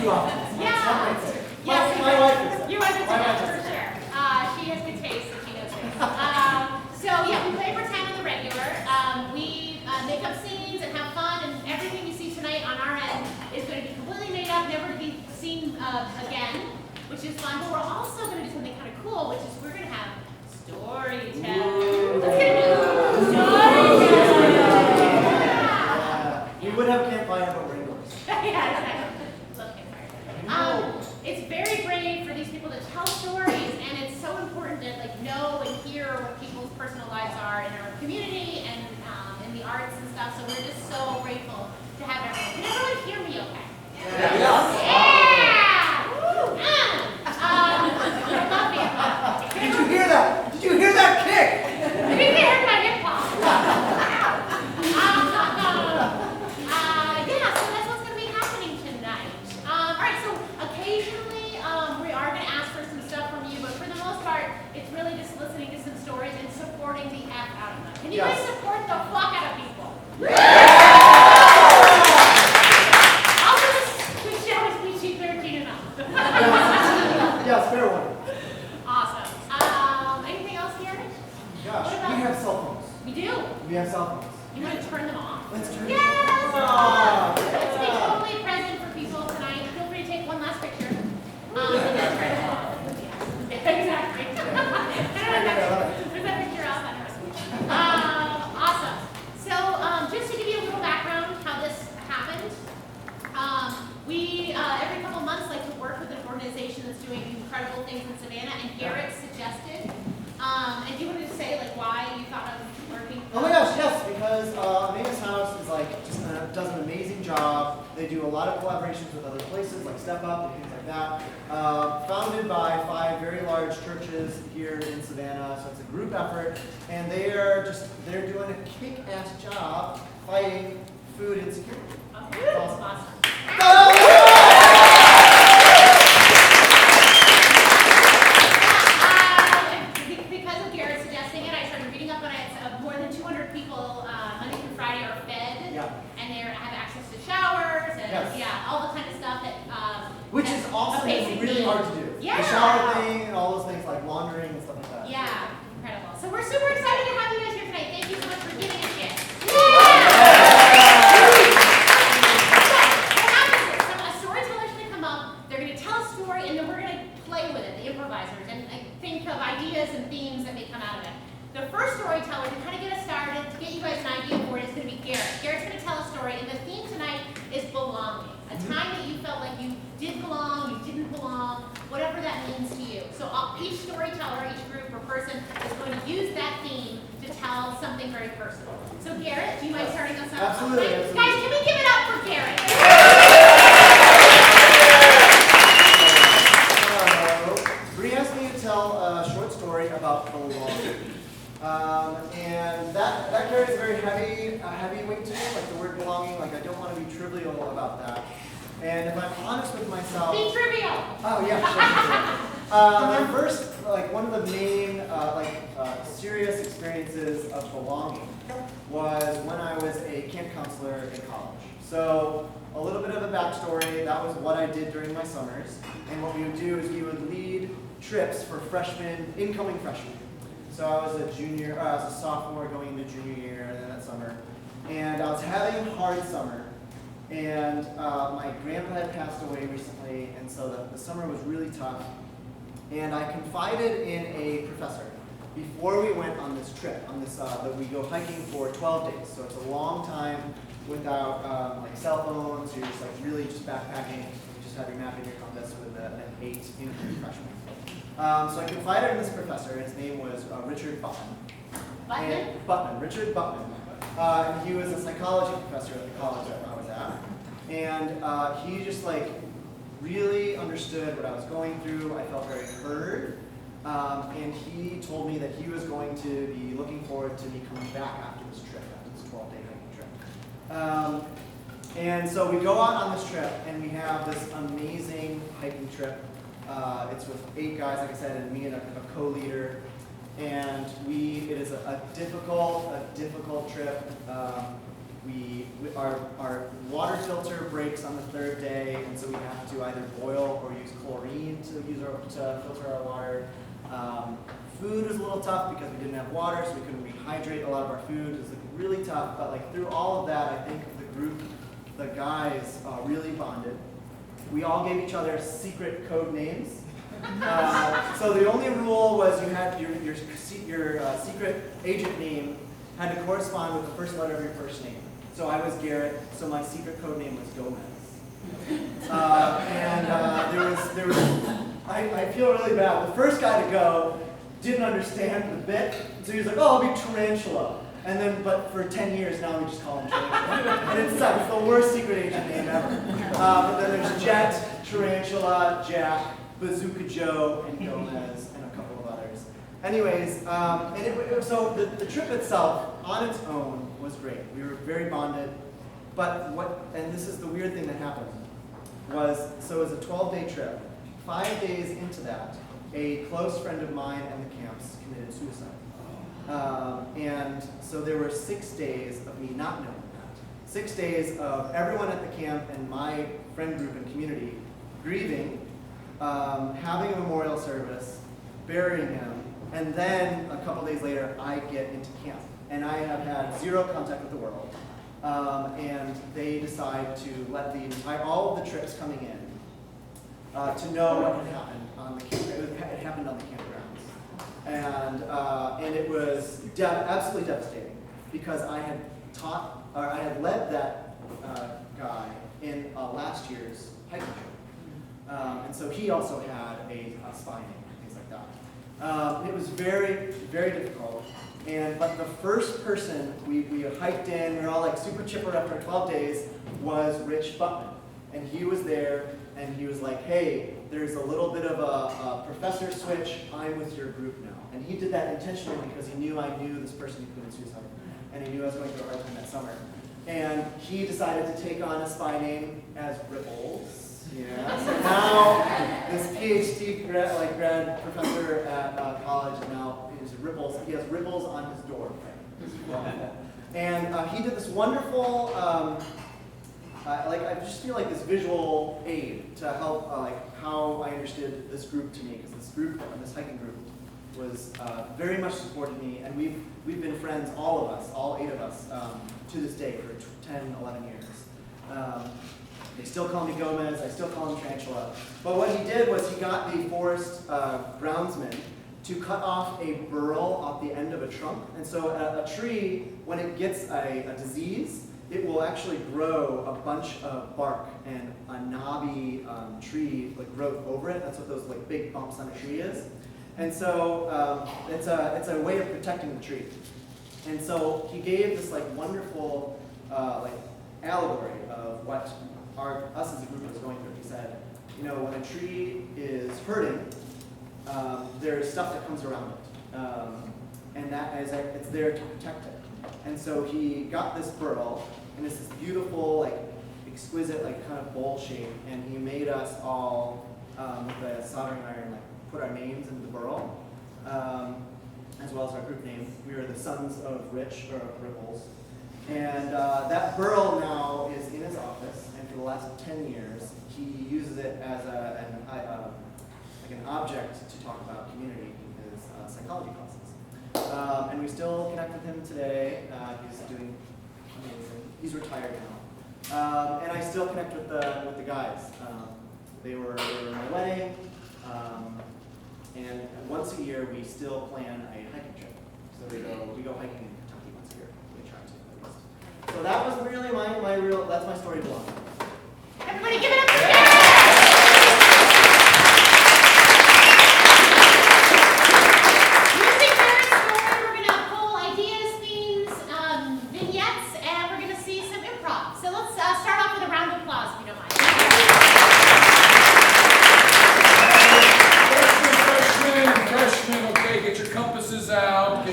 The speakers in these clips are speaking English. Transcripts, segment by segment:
few options. Yeah. Yes, my wife is. Your wife is for sure. She has good taste, so she knows things. So yeah, we play pretend on the regular. We make up scenes and have fun, and everything you see tonight on our end is going to be completely made up, never to be seen again, which is fun. But we're also going to do something kind of cool, which is we're going to have storytelling. Let's get into storytelling. Yeah. We would have campfire, but we're indoors. Yeah, exactly. Love campfire. It's very brave for these people to tell stories, and it's so important to know and hear what people's personal lives are in our community and in the arts and stuff. So we're just so grateful to have everyone. Can everyone hear me okay? Yeah. Did you hear that? Did you hear that kick? I think they heard my hip hop. Yeah, so that's what's going to be happening tonight. All right, so occasionally we are going to ask for some stuff from you, but for the most part, it's really just listening to some stories and supporting the F out of them. Can you guys support the fuck out of people? Also, this show is PG-13 enough. Yes, fair one. Awesome. Anything else here? Gosh, we have cell phones. We do. We have cell phones. You want to turn them off? Let's turn Yes! them off. Let's be totally present for people tonight. Feel free to take one last picture. And then turn it off. Yeah, exactly. Where's that picture off? I don't know. Awesome. So, just to give you a little background how this happened, we every couple months like to work with an organization that's doing incredible things in Savannah, and Garrett suggested. And do you want to say why you thought of working? Oh my gosh, yes, because Amanda's House is just does an amazing job. They do a lot of collaborations with other places like Step Up and things like that. Founded by 5 very large churches here in Savannah, so it's a group effort, and they're doing a kick-ass job fighting food insecurity. Okay, that's awesome. Because of Garrett suggesting it, I started reading up on it. More than 200 people Monday through Friday are fed, and they have access to showers and all the kind of stuff that. Which is awesome and really hard to do. Yeah. The shower thing and all those things like laundering and stuff like that. Yeah, incredible. So we're super excited to have you guys here tonight. Thank you so much for giving a shit. A storyteller's going to come up, they're going to tell a story, and then we're going to play with it, the improvisers, and think of ideas and themes that may come out of it. The first storyteller, to kind of get us started, to get you guys an idea for it, is going to be Garrett. Garrett's going to tell a story, and the theme tonight is belonging. A time that you felt like you did belong, you didn't belong, whatever that means to you. So each storyteller, each group or person is going to use that theme to tell something very personal. So Garrett, do you mind starting us off? Absolutely. Guys, can we give it up for Garrett? Bree asked me to tell a short story about belonging. And that carries a very heavy weight to me, like the word belonging. I don't want to be trivial about that. And if I'm honest with myself... Be trivial! Oh, yeah, sure. The first, one of the main, serious experiences of belonging was when I was a camp counselor in college. So, a little bit of a backstory, that was what I did during my summers. And what we would do is we would lead trips for incoming freshmen. So I was a sophomore going into junior year and then that summer. And I was having a hard summer. And my grandpa had passed away recently, and so the summer was really tough. And I confided in a professor before we went on this trip, that we go hiking for 12 days. So it's a long time without cell phones. You're just really just backpacking. You just have your map and your compass with an 8 incoming freshman. So I confided in this professor. His name was Richard Butman. Richard Butman. And he was a psychology professor at the college that I was at. And he just really understood what I was going through. I felt very heard. And he told me that he was going to be looking forward to me coming back after this trip, after this 12-day hiking trip. And so we go out on this trip, and we have this amazing hiking trip. It's with 8 guys, like I said, and me and a co-leader. And it is a difficult trip. our water filter breaks on the third day, and so we have to either boil or use chlorine to filter our water. Food was a little tough because we didn't have water, so we couldn't rehydrate a lot of our food. It was really tough, but like through all of that, I think the group, the guys really bonded. We all gave each other secret code names. So the only rule was you had your secret agent name had to correspond with the first letter of your first name. So I was Garrett, so my secret code name was Gomez. There was I feel really bad. The first guy to go didn't understand the bit, so he was like, oh, I'll be Tarantula. And then, but for 10 years now, we just call him Tarantula. And it sucks. It's the worst secret agent name ever. But then there's Jet, Tarantula, Jack, Bazooka Joe, and Gomez, and a couple of others. Anyways, so the trip itself, on its own, was great. We were very bonded. But and this is the weird thing that happened, so it was a 12-day trip. 5 days into that, a close friend of mine and the camps committed suicide. And so there were 6 days of me not knowing that. 6 days of everyone at the camp and my friend group and community grieving, having a memorial service, burying him, and then a couple days later, I get into camp. And I have had zero contact with the world. And they decide to let all of the trips coming in to know what had happened on the camp. It happened on the campgrounds. And it was absolutely devastating because I had led that guy in last year's hiking trip. And so he also had a spine and things like that. It was very, very difficult. But the first person we hiked in, we were all like super chipper after 12 days, was Rich Buttman. And he was there, and he was like, hey, there's a little bit of a professor switch, I'm with your group now. And he did that intentionally because he knew I knew this person who committed suicide, and he knew I was going through a hard time that summer. And he decided to take on a spy name as Ripples. Yeah. So now this PhD grad professor at college now is Ripples. He has Ripples on his door. And he did this wonderful, I just feel like this visual aid to help how I understood this group to me, because this group, this hiking group, was very much supported me, and we've been friends, all of us, all 8 of us, to this day for 10, 11 years. They still call me Gomez, I still call him Tarantula. But what he did was he got the forest groundsman to cut off a burl off the end of a trunk. And so a tree, when it gets a disease, it will actually grow a bunch of bark and a knobby tree growth over it. That's what those big bumps on a tree is. And so it's a way of protecting the tree. And so he gave this wonderful allegory of what us as a group was going through. He said, when a tree is hurting, there's stuff that comes around it, and it's there to protect it. And so he got this burl, and it's this beautiful, exquisite, kind of bowl shape, and he made us all with a soldering iron, put our names into the burl, as well as our group name. We are the Sons of Ripples. And that burl now is in his office, and for the last 10 years, he uses it as an object to talk about community in his psychology classes. And we still connect with him today. He's doing amazing. He's retired now. And I still connect with the guys. They were at my wedding. And once a year, we still plan a hiking trip. So we go hiking in Kentucky once a year. We try to, at least. So that was really that's my story of belonging. Everybody give it up for Garrett! Using Garrett's story, we're going to pull ideas, themes, vignettes, and we're going to see some improv. So let's start off with a round of applause, if you don't mind. Freshmen, okay, get your compasses out,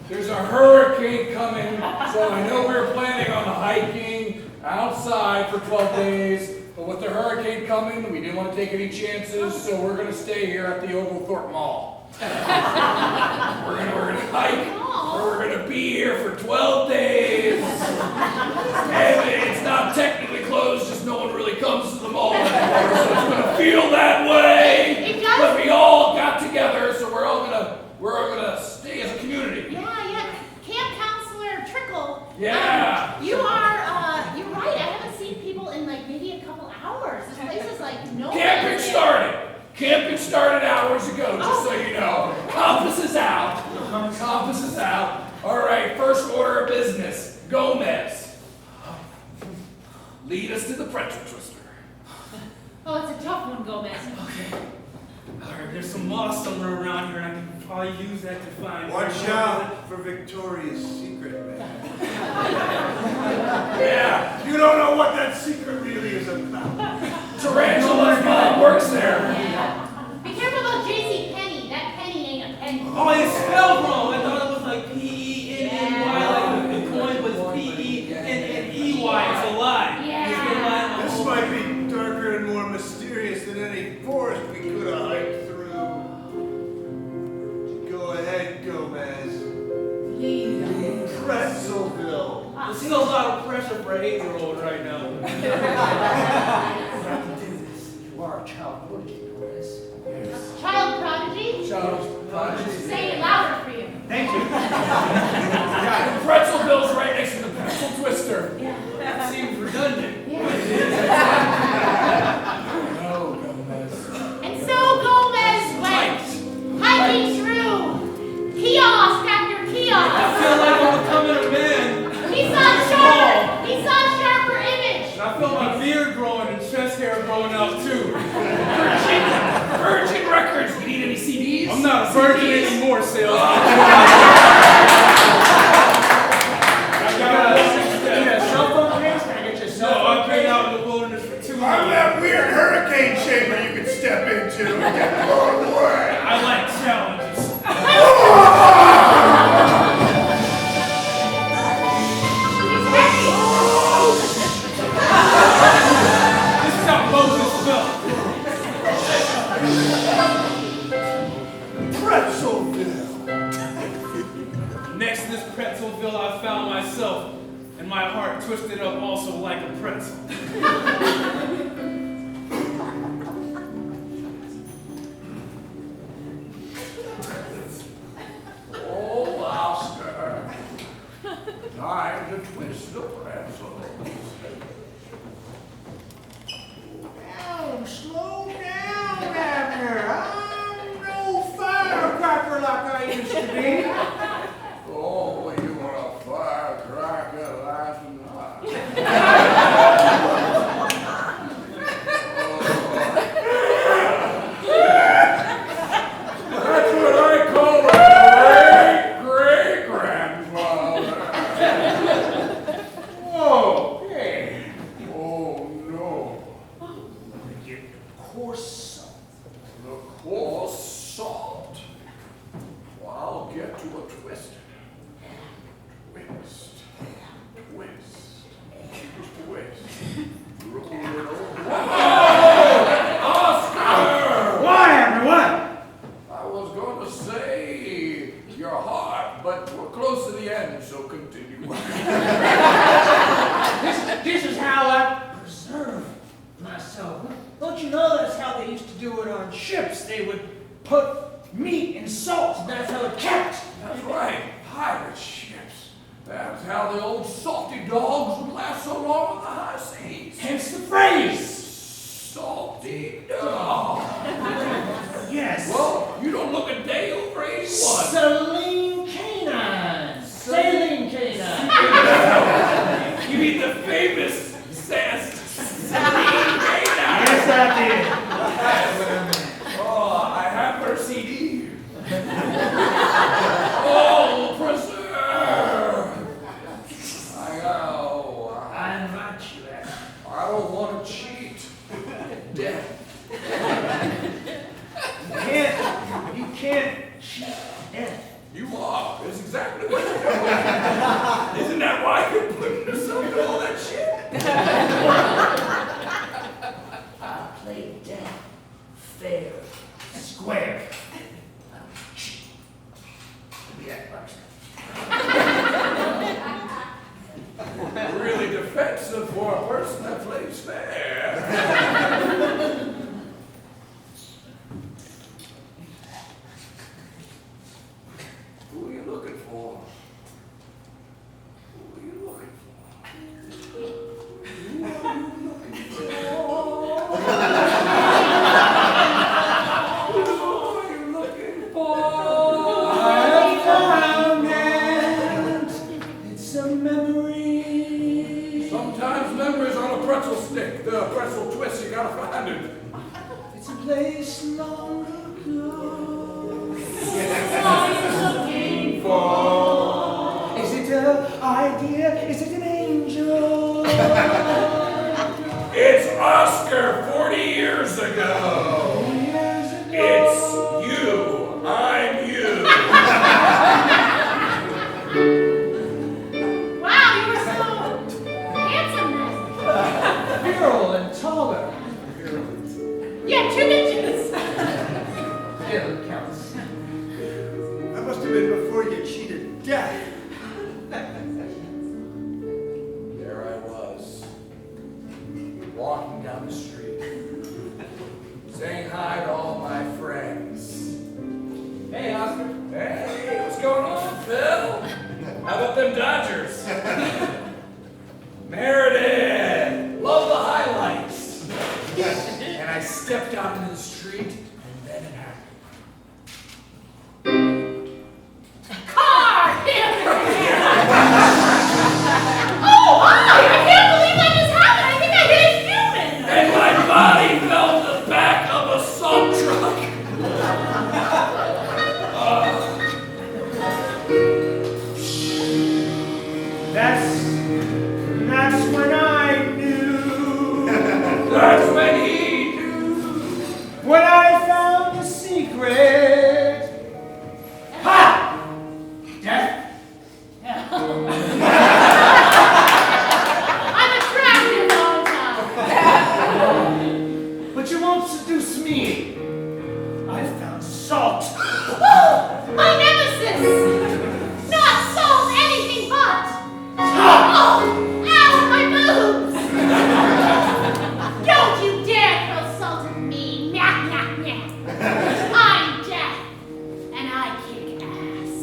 There's a hurricane coming, so I know we were planning on hiking outside for 12 days, but with the hurricane coming, we didn't want to take any chances, so we're going to stay here at the Oglethorpe Mall. We're going to hike, we're going to be here for 12 days. And it's not technically closed, just no one really comes to the mall anymore, so it's gonna feel that way. It does. But we all got together, so we're all gonna stay as a community. Yeah. Camp counselor Trickle. Yeah. You're right. I haven't seen people in like maybe a couple hours. This place is like no. Camping started. Camping started hours ago, just so you know. Compass is out. Compass is out. All right, first order of business. Gomez. Lead us to the pretzel twister. Oh, it's a tough one, Gomez. Okay. Alright, there's some moss somewhere around here, and I can probably use that to find. Watch out for Victoria's Secret, man. Yeah. You don't know what that secret really is about. Tarantula's mom works there. Yeah. Be careful about JC Penny. That penny ain't a penny. Oh, it's spelled wrong. I thought it was like P-E-N-N-Y, like the coin was P-E-N-N-E-Y. It's a lie. Yeah. It's a lie. This might be darker and more mysterious than any forest we could have hiked through. Go ahead, Gomez. Pretzelville. This is a lot of pressure for an 8-year-old right now. You are a child prodigy, Gomez. Child prodigy. Say it louder for you. Thank you. Yeah, Pretzelville's right next to the pretzel twister. That seems redundant. No, Gomez. And so Gomez went hiking through kiosk after I kiosk. feel like I'm becoming a man. He saw sharper image. And I feel my beard growing and chest hair growing out too. Virgin Records. You need any CDs? I'm not a virgin anymore, Sales. I got a Cell phone case? Can I get your No, cell phone I've been case? out in the wilderness for 2 I'm years. that weird hurricane chamber you could step into and get blown away. I like challenges. This is how Moses felt. Pretzelville. Next to this Pretzelville, I found myself, and my heart twisted up also like a pretzel. Oh, Oscar. Time to twist the pretzel. Now, slow down, Abner. I'm no firecracker like I used to be. Oh, you were a firecracker laughing high. That's what I call a great-great-grandfather. Whoa, hey. Oh, no. Get coarse salt. The coarse salt. Well, I'll get to a twist. Twist. Twist. Twist. Roll it over. Whoa! Oscar! What, Abner, what? I was going to say your heart, but we're close to the end, so continue. This is how I preserve myself. Don't you know that's how they used to do it on ships? They would put meat in salt, and that's how it kept. That's right, pirate ships. That's how the old salty dogs would last so long on the high seas. Hence the phrase. Salty dog. Yes. Well, you don't look a day over 81. Saline canine. Saline canine. You mean the famous Celine Canine? Yes, I did. Oh, I have her CD. Oh, preserve. I invite you, Abner. I don't want to cheat. Death. You can't cheat death. You are. That's exactly what you're doing. Isn't that why you're putting yourself in all that shit? I play death fair, square. I don't cheat. Yeah, gotta find it. It's a place long ago. Looking for. Is it an idea? Is it an angel? It's Oscar 40 years ago. It's you. I'm you. Wow, you were so handsome then. Virile and taller. Yeah, 2 inches. Yeah, that counts. That must have been before you cheated death. There I was, walking down the street, saying hi to all my friends. Hey, Oscar. Hey, what's going on, Phil? How about them Dodgers? Meredith, love the highlights. And I stepped out into the street, and then it happened. Car! Oh, my! I can't believe that just happened. I think I hit a human. And my body fell to the back of a salt truck. That's when I knew. That's when he knew. When I found the secret. Ha! Death. I'm attractive all the time. But you won't seduce me. I found salt. My nemesis! Not salt, anything but! Oh! Ow, my boobs! Don't you dare throw salt at me! Nyah, nyah, nyah! I'm death, and I kick ass.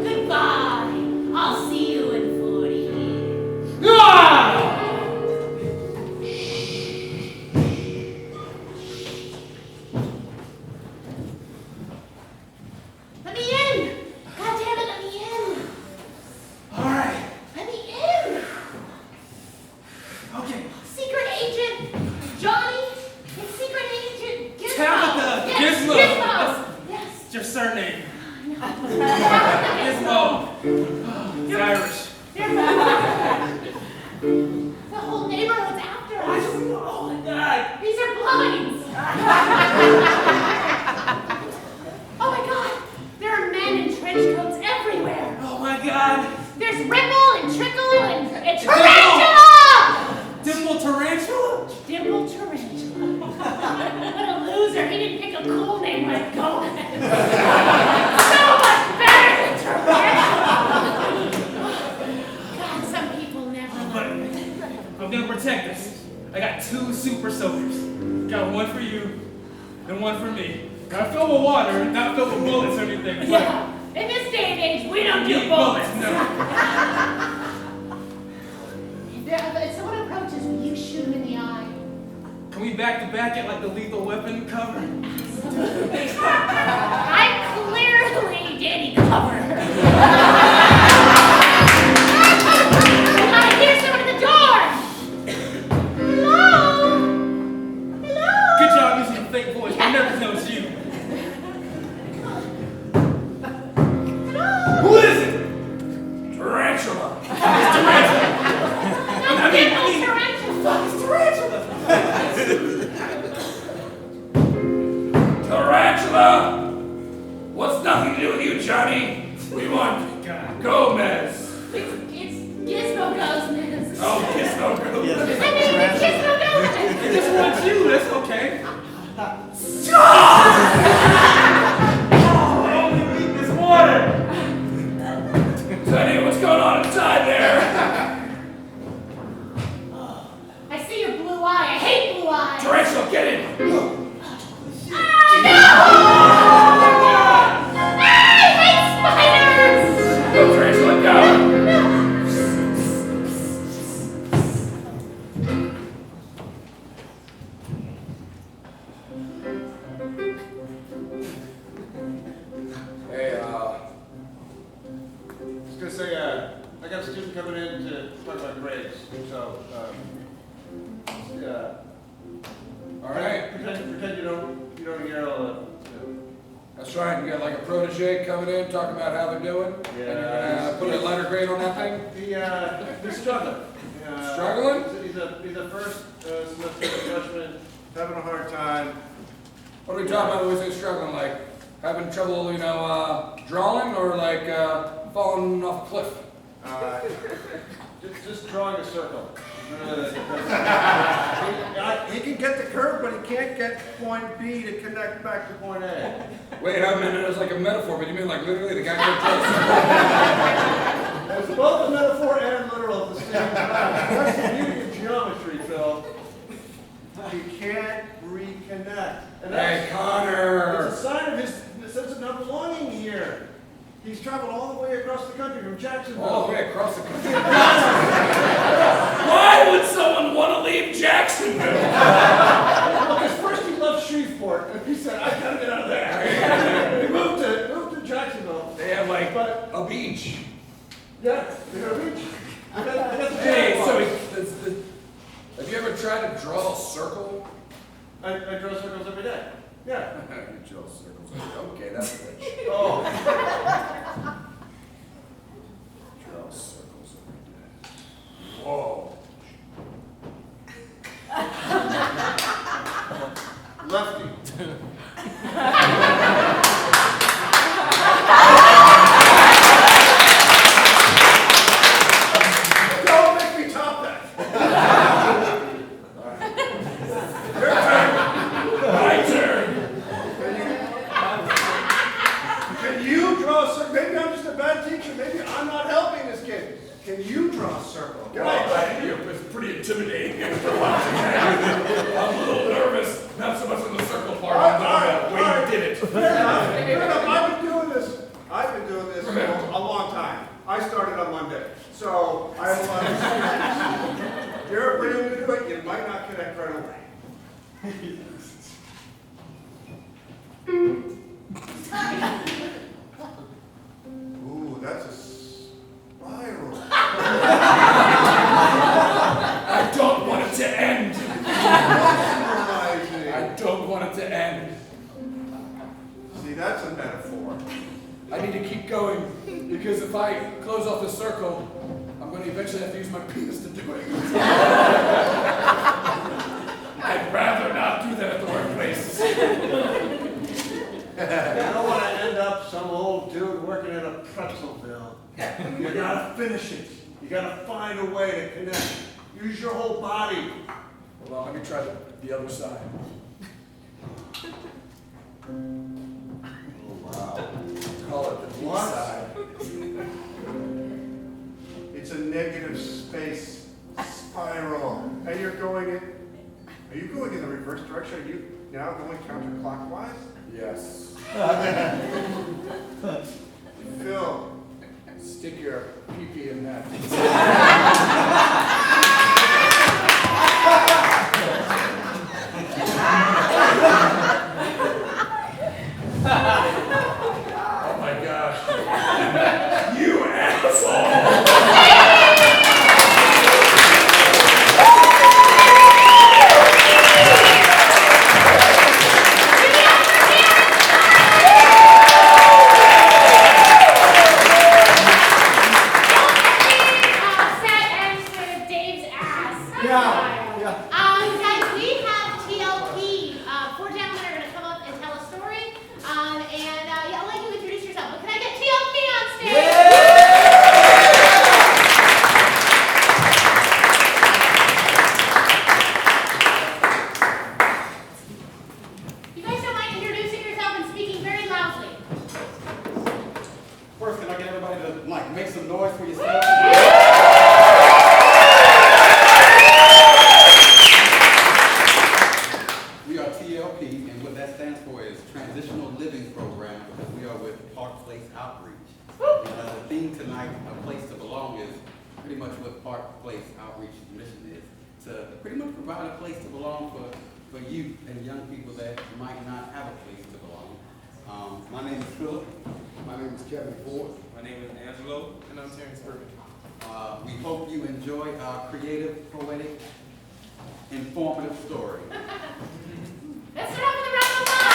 Goodbye. I'll see you in 40 years. Ah! Let me in! God damn it, let me in! All right. Let me in! Okay. Secret agent Johnny and secret agent Gizmo. Tabitha, Yes, Gizmo. Gizmo. Yes. It's your surname. Gizmo. It's Irish. The whole neighborhood's after us. Oh my God. These are blinds. Oh my God. There are men in trench coats everywhere. Oh my God. There's Ripple and Trickle and Tarantula! Dimple tarantula? Dimple Tarantula. What a loser. He didn't pick a cool name like Gomez. So much better than Tarantula. God, some people never But learn. I'm gonna protect us. I got 2 super soakers. Got one for you, and one for me. Not filled with water, not filled with bullets or anything. But Yeah. In this day and age, we don't do bullets. No. If someone approaches, will you shoot him in the eye? Can we back to back it like the Lethal Weapon cover? I clearly did cover. I hear someone at the door. Hello? Hello? Good job using a fake voice. I never know it's you. Hello? Who is it? Tarantula. No, Dimple Tarantula. It's tarantula. Tarantula! What's nothing to do with you, Johnny? We want Gomez. It's Gizmo Gomez. Oh, Gizmo Gomez. I mean, it's Gizmo Gomez. They just want you. That's okay. I only need this water. Sonny, what's going on inside there? I see your blue eye. I hate blue eyes. Tarantula, get in! Ah, no! I hate spiders! Go, Tarantula, go! Hey, I was gonna say, I got a student coming in to talk about our grades. So, yeah. All right. Pretend you don't hear all the. That's right. You got like a protege coming in, talking about how they're doing. Yeah. And you're gonna put a letter grade on that thing. He's struggling. Struggling? He's a first semester freshman, having a hard time. What are we talking about when we say struggling? Like having trouble, drawing, or like falling off a cliff? Just drawing a circle. He can get the curve, but he can't get point B to connect back to point A. Wait, I meant it as like a metaphor, but you mean like literally the guy can't draw. It's both a metaphor and literal at the same time. That's the beauty of geometry, Phil. You can't reconnect. And Hey, Connor. it's a sign of his sense of not belonging here. He's traveled all the way across the country from Jacksonville. All the way across the country. Why would someone want to leave Jacksonville? Because first he loved Shreveport, and he said, I gotta get out of there. He moved to Jacksonville. They have like But a beach. yeah, they got a beach. I got the Hey, so jaguar. have you ever tried to draw a circle? I draw circles every day. Yeah. You draw circles. Okay, that's rich. Oh. Draw circles every day. Whoa. Lefty. Don't make me top that. My turn. Can you draw a circle? Maybe I'm just a bad teacher. Maybe I'm not helping this kid. Can you draw a circle? It's pretty intimidating. I'm a little nervous. Not so much on the circle part. I'm about the way you did it. Fair enough. I've been doing this for a long time. I started on Monday. So I have a lot of experience. You're brand new to it, you might not connect right away. Ooh, that's a spiral. I don't want it to end. Mesmerizing. I don't want it to end. See, that's a metaphor. I need to keep going because if I close off the circle, I'm going to eventually have to use my penis to do it. I'd rather not do that at the workplace. You don't want to end up some old dude working at a Pretzelville. You gotta finish it. You gotta find a way to connect. Use your whole body. Hold on, let me try the other side. Oh, wow. Call it the B What? side. It's a negative space spiral. And you're going in. Are you going in the reverse direction? Are you now going counterclockwise? Yes. Phil. Stick your pee-pee in that. Oh my gosh. You asshole! Guys, we have TLP. Four gentlemen are going to come up and tell a story. I'll let you introduce yourself. But can I get TLP on stage? You guys don't mind introducing yourself and speaking very loudly. First, can I get everybody to make some noise for yourself? We are TLP, and what that stands for is Transitional Living Program, because we are with Park Place Outreach. The theme tonight, A Place to Belong, is pretty much what Park Place Outreach's mission is, to pretty much provide a place to belong for youth and young people that might not have a place to belong. My name is Philip. My name is Kevin Ford. My name is Angelo, and I'm Terrence Burton. We hope you enjoy our creative, poetic, informative story. Let's start off with a round of applause.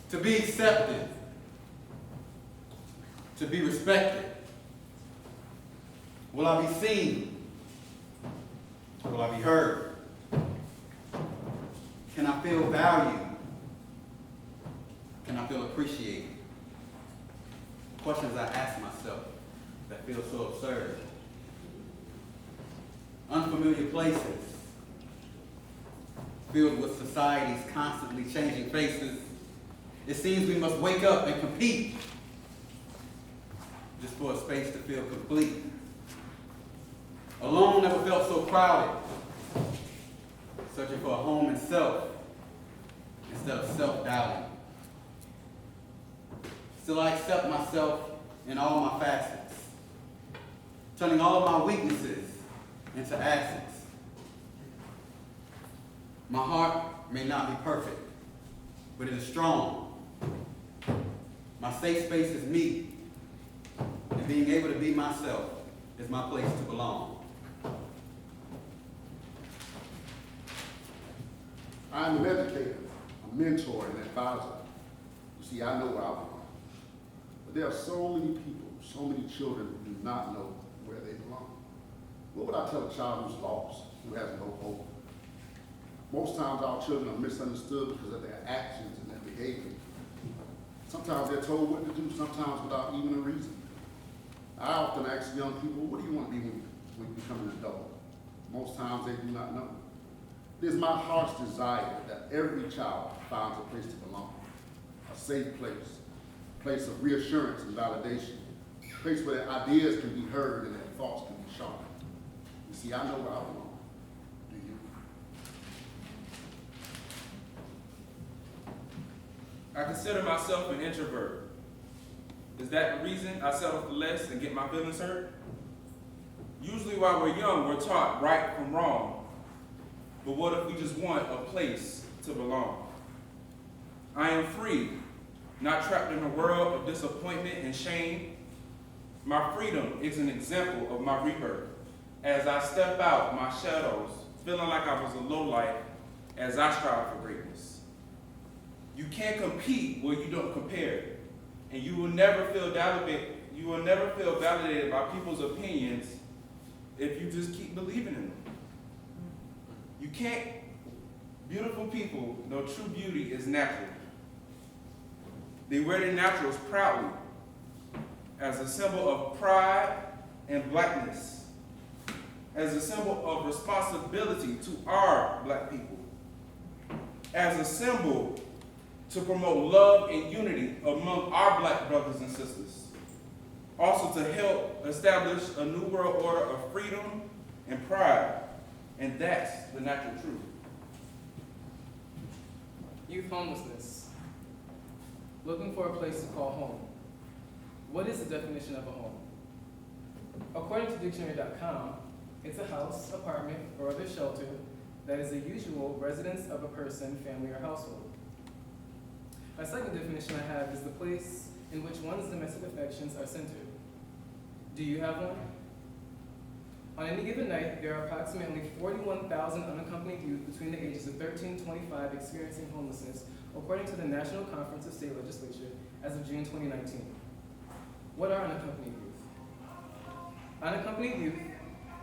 To be accepted, to be respected. Will I be seen? Will I be heard? Can I feel valued? Can I feel appreciated? Questions I ask myself that feel so absurd. Unfamiliar places, filled with society's constantly changing faces. It seems we must wake up and compete just for a space to feel complete. Alone never felt so crowded, searching for a home in self instead of self-doubting. Still, I accept myself in all my facets, turning all of my weaknesses into assets. My heart may not be perfect, but it is strong. My safe space is me, and being able to be myself is my place to belong. I'm an educator, a mentor, and advisor. You see, I know where I belong. But there are so many people, so many children who do not know where they belong. What would I tell a child who's lost, who has no hope? Most times our children are misunderstood because of their actions and their behavior. Sometimes they're told what to do, sometimes without even a reason. I often ask young people, what do you want to be when you become an adult? Most times they do not know. It is my heart's desire that every child finds a place to belong, a safe place, a place of reassurance and validation, a place where their ideas can be heard and their thoughts can be sharpened. You see, I know where I belong. Do you? I consider myself an introvert. Is that the reason I settle for less and get my feelings hurt? Usually while we're young, we're taught right from wrong. But what if we just want a place to belong? I am free, not trapped in a world of disappointment and shame. My freedom is an example of my rebirth. As I step out my shadows, feeling like I was a lowlife as I strive for greatness. You can't compete where you don't compare. And you will never feel validated by people's opinions if you just keep believing in them. You can't. Beautiful people know true beauty is natural. They wear their naturals proudly as a symbol of pride and blackness, as a symbol of responsibility to our black people, as a symbol to promote love and unity among our black brothers and sisters. Also to help establish a new world order of freedom and pride. And that's the natural truth. Youth homelessness. Looking for a place to call home. What is the definition of a home? According to dictionary.com, it's a house, apartment, or other shelter that is the usual residence of a person, family, or household. My second definition I have is the place in which one's domestic affections are centered. Do you have one? On any given night, there are approximately 41,000 unaccompanied youth between the ages of 13 and 25 experiencing homelessness, according to the National Conference of State Legislature as of June 2019. What are unaccompanied youth? Unaccompanied youth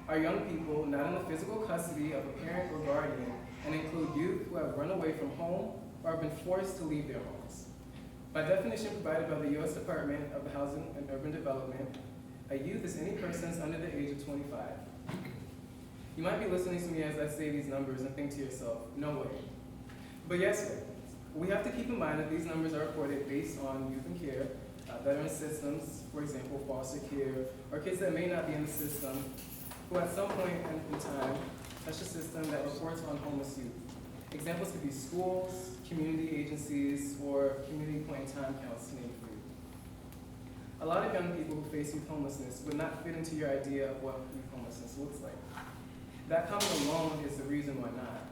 are young people not in the physical custody of a parent or guardian and include youth who have run away from home or have been forced to leave their homes. By definition provided by the U.S. Department of Housing and Urban Development, a youth is any person under the age of 25. You might be listening to me as I say these numbers and think to yourself, no way. But yes, way. We have to keep in mind that these numbers are reported based on youth in care, veteran systems, for example, foster care, or kids that may not be in the system, who at some point in time touch a system that reports on homeless youth. Examples could be schools, community agencies, or community point-in-time counts, to name a few. A lot of young people who face youth homelessness would not fit into your idea of what youth homelessness looks like. That comment alone is the reason why not.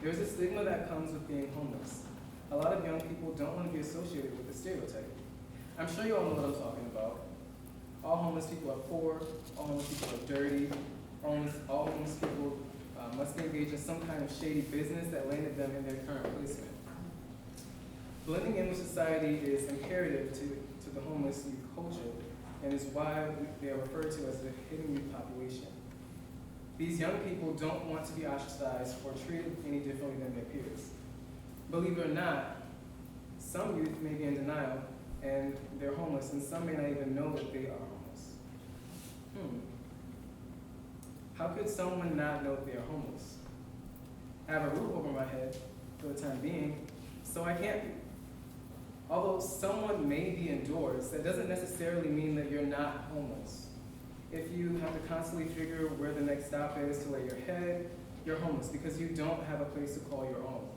There's a stigma that comes with being homeless. A lot of young people don't want to be associated with the stereotype. I'm sure you all know what I'm talking about. All homeless people are poor, all homeless people are dirty, all homeless people must engage in some kind of shady business that landed them in their current placement. Blending in with society is imperative to the homeless youth culture and is why they are referred to as the hidden youth population. These young people don't want to be ostracized or treated any differently than their peers. Believe it or not, some youth may be in denial and they're homeless, and some may not even know that they are homeless. How could someone not know they are homeless? I have a roof over my head for the time being, so I can't be. Although someone may be indoors, that doesn't necessarily mean that you're not homeless. If you have to constantly figure where the next stop is to lay your head, you're homeless because you don't have a place to call your own.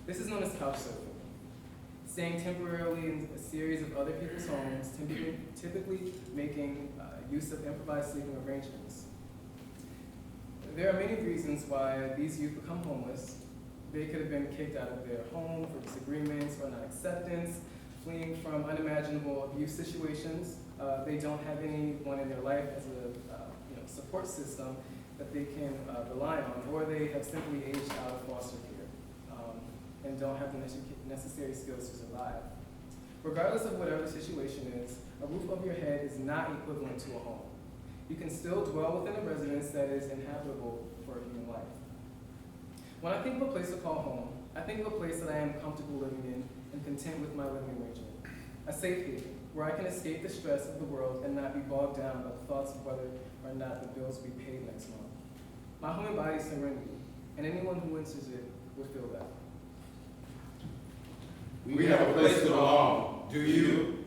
This is known as couch surfing. Staying temporarily in a series of other people's homes, typically making use of improvised sleeping arrangements. There are many reasons why these youth become homeless. They could have been kicked out of their home for disagreements or non-acceptance, fleeing from unimaginable abuse situations. They don't have anyone in their life as a support system that they can rely on, or they have simply aged out of foster care and don't have the necessary skills to survive. Regardless of whatever the situation is, a roof over your head is not equivalent to a home. You can still dwell within a residence that is inhabitable for a human life. When I think of a place to call home, I think of a place that I am comfortable living in and content with my living arrangement. A safe haven, where I can escape the stress of the world and not be bogged down by the thoughts of whether or not the bills will be paid next month. My home embodies serenity, and anyone who enters it will feel that. We have a place to belong. Do you?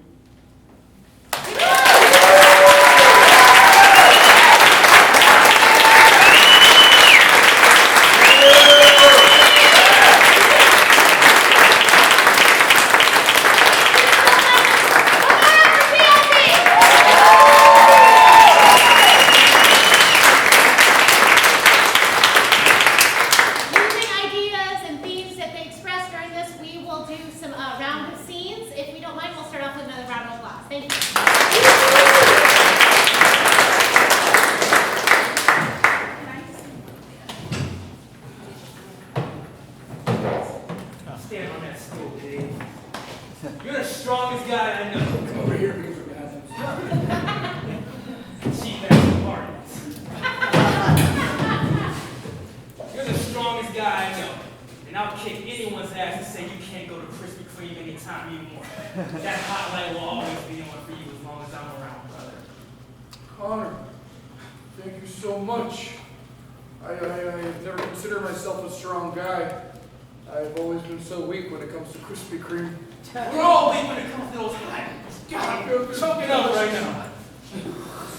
Krispy Kreme. We're all weak when it comes to those items. God, I'm choking up right now.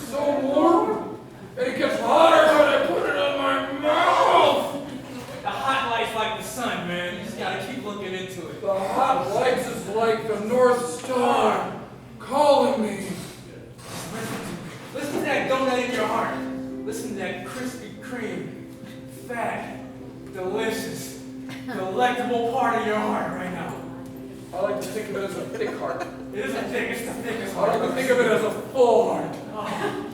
So warm, and it gets hotter when I put it on my mouth. The hot light's like the sun, man. You just gotta keep looking into it. The hot lights is like the North Star calling me. Listen to that donut in your heart. Listen to that Krispy Kreme, fat, delicious, delectable part of your heart right now. I like to think of it as a thick heart. It isn't thick, it's the thickest I heart. like to think of it as a full heart. Oh.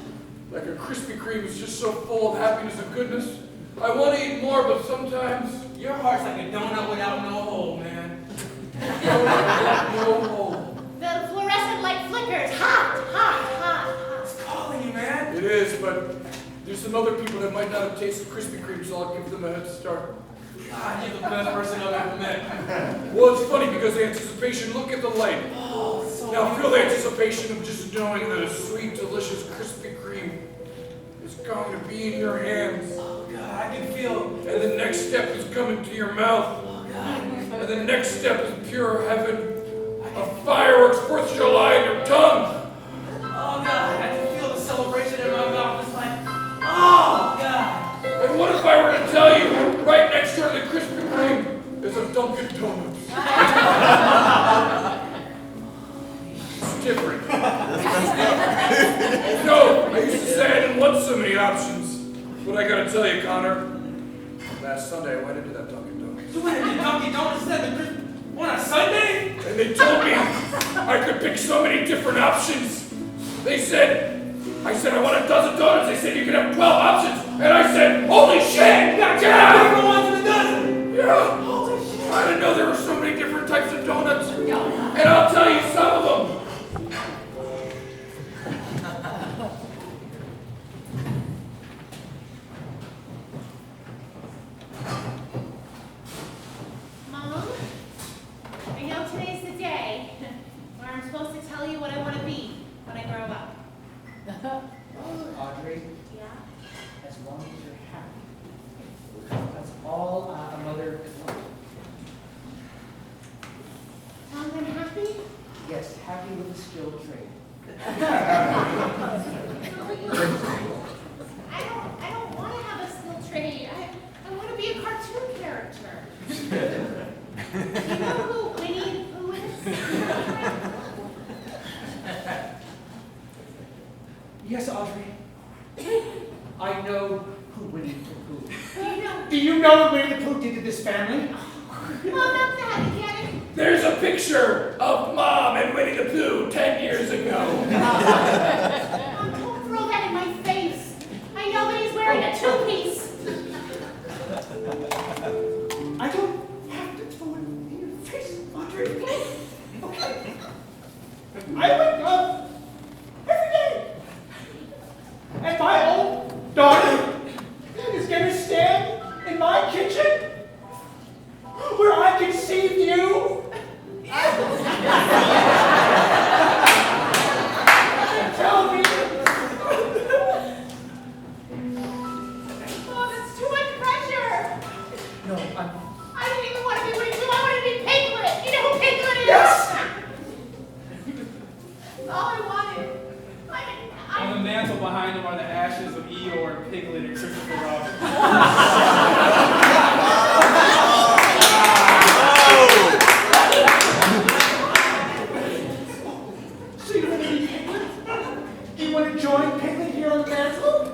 Like a Krispy Kreme is just so full of happiness and goodness. I want to eat more, but sometimes your heart's like a donut without no hole, man. no hole. The fluorescent light flickers. Hot, hot, hot, hot. It's calling you, man. It is, but there's some other people that might not have tasted Krispy Kreme, so I'll give them a head start. God, you're the best person I've ever met. Well, it's funny because the anticipation, look at the light. Oh, so Now feel the anticipation of just knowing that a sweet, delicious Krispy Kreme is going to be in your hands. Oh, God, I can feel. And the next step is coming to your mouth. Oh, God. And the next step is pure heaven. Of fireworks, 4th of July in your tongue. Oh, God, I can feel the celebration in my mouth. It's like, oh, God. And what if I were to tell you, right next door to the Krispy Kreme is a Dunkin' Donuts? It's different. No, I used to say I didn't want so many options. But I gotta tell you, Connor, last Sunday I went into that Dunkin' Donuts. You went to Dunkin' Donuts on a Sunday? And they told me I could pick so many different options. I said I want a dozen donuts. They said you could have 12 options. And I said, holy shit! Yeah! Ones in a dozen! Yeah! I didn't know there were so many different types of donuts. And I'll tell you some of them. Mom, I know today's the day where I'm supposed to tell you what I want to be when I grow up. Audrey, Yeah? as long as you're happy, that's all a mother can want. As long as I'm happy? Yes, happy with a skilled trade. I don't want to have a skill trade. I want to be a cartoon character. Do you know who Winnie the Pooh is? Yes, Audrey. I know who Winnie the Pooh is. Do you know what Winnie the Pooh did to this family? Mom, not that. I get it. There's a picture of Mom and Winnie the Pooh 10 years ago. Mom, don't throw that in my face. I know that he's wearing a two-piece. I don't have to throw it in your face, Audrey. Okay. I wake up every day, and my old daughter is going to stand in my kitchen where I conceived you. And tell me. Oh, that's too much pressure. No, I didn't even want to be Winnie the Pooh. I wanted to be Piglet. You know who Piglet is? Yes! That's all I wanted. On the mantle behind him are the ashes of Eeyore, Piglet, and Christopher Robin. So you want to be Piglet? Do you want to join Piglet here on the mantle?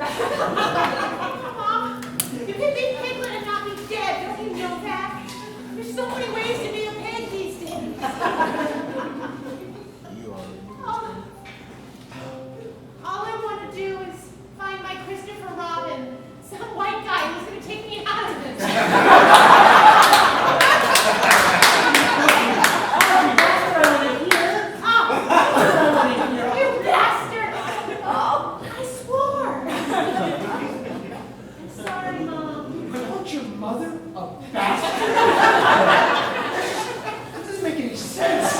Mom, you can be Piglet and not be dead. Don't you know that? There's so many ways to be a pig these days. All I want to do is find my Christopher Robin, some white guy who's going to take me out of this. You bastard! Oh, I swore! I'm sorry, Mom. You called your mother a bastard? That doesn't make any sense.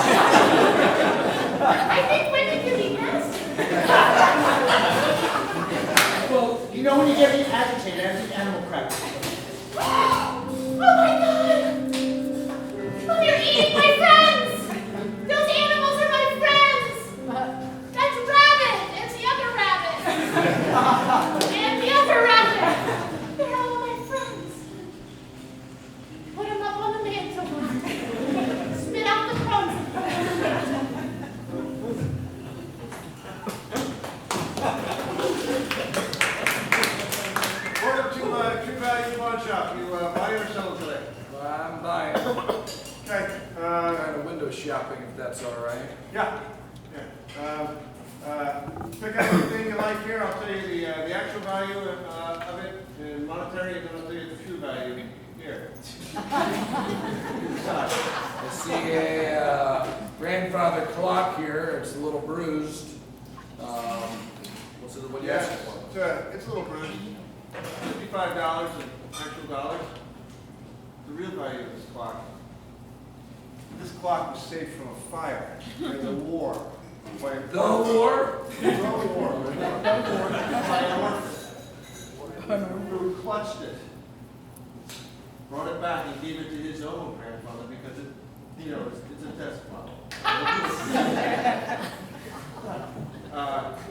I think women can be nasty. Well, you know when you get agitated, I eat animal crackers. Oh my God! Oh, you're eating my friends! Those animals are my friends! That's Rabbit and the other rabbit! And the other rabbit! They're all my friends. Put them up on the mantle. Spit out the crumbs. Welcome to True Value Pawn Shop. You buy or sell today? I'm buying. Okay. Kind of window shopping, if that's all right. Yeah. Pick up anything you like here. I'll tell you the actual value of it in monetary, and then I'll tell you the true value here. I see a grandfather clock here. It's a little bruised. What do you ask for? It's a little bruised. $55 in actual dollars. The real value of this clock. This clock was saved from a fire during the war. By a The war? by an orphan who clutched it, brought it back, and gave it to his own grandfather because it's a test model.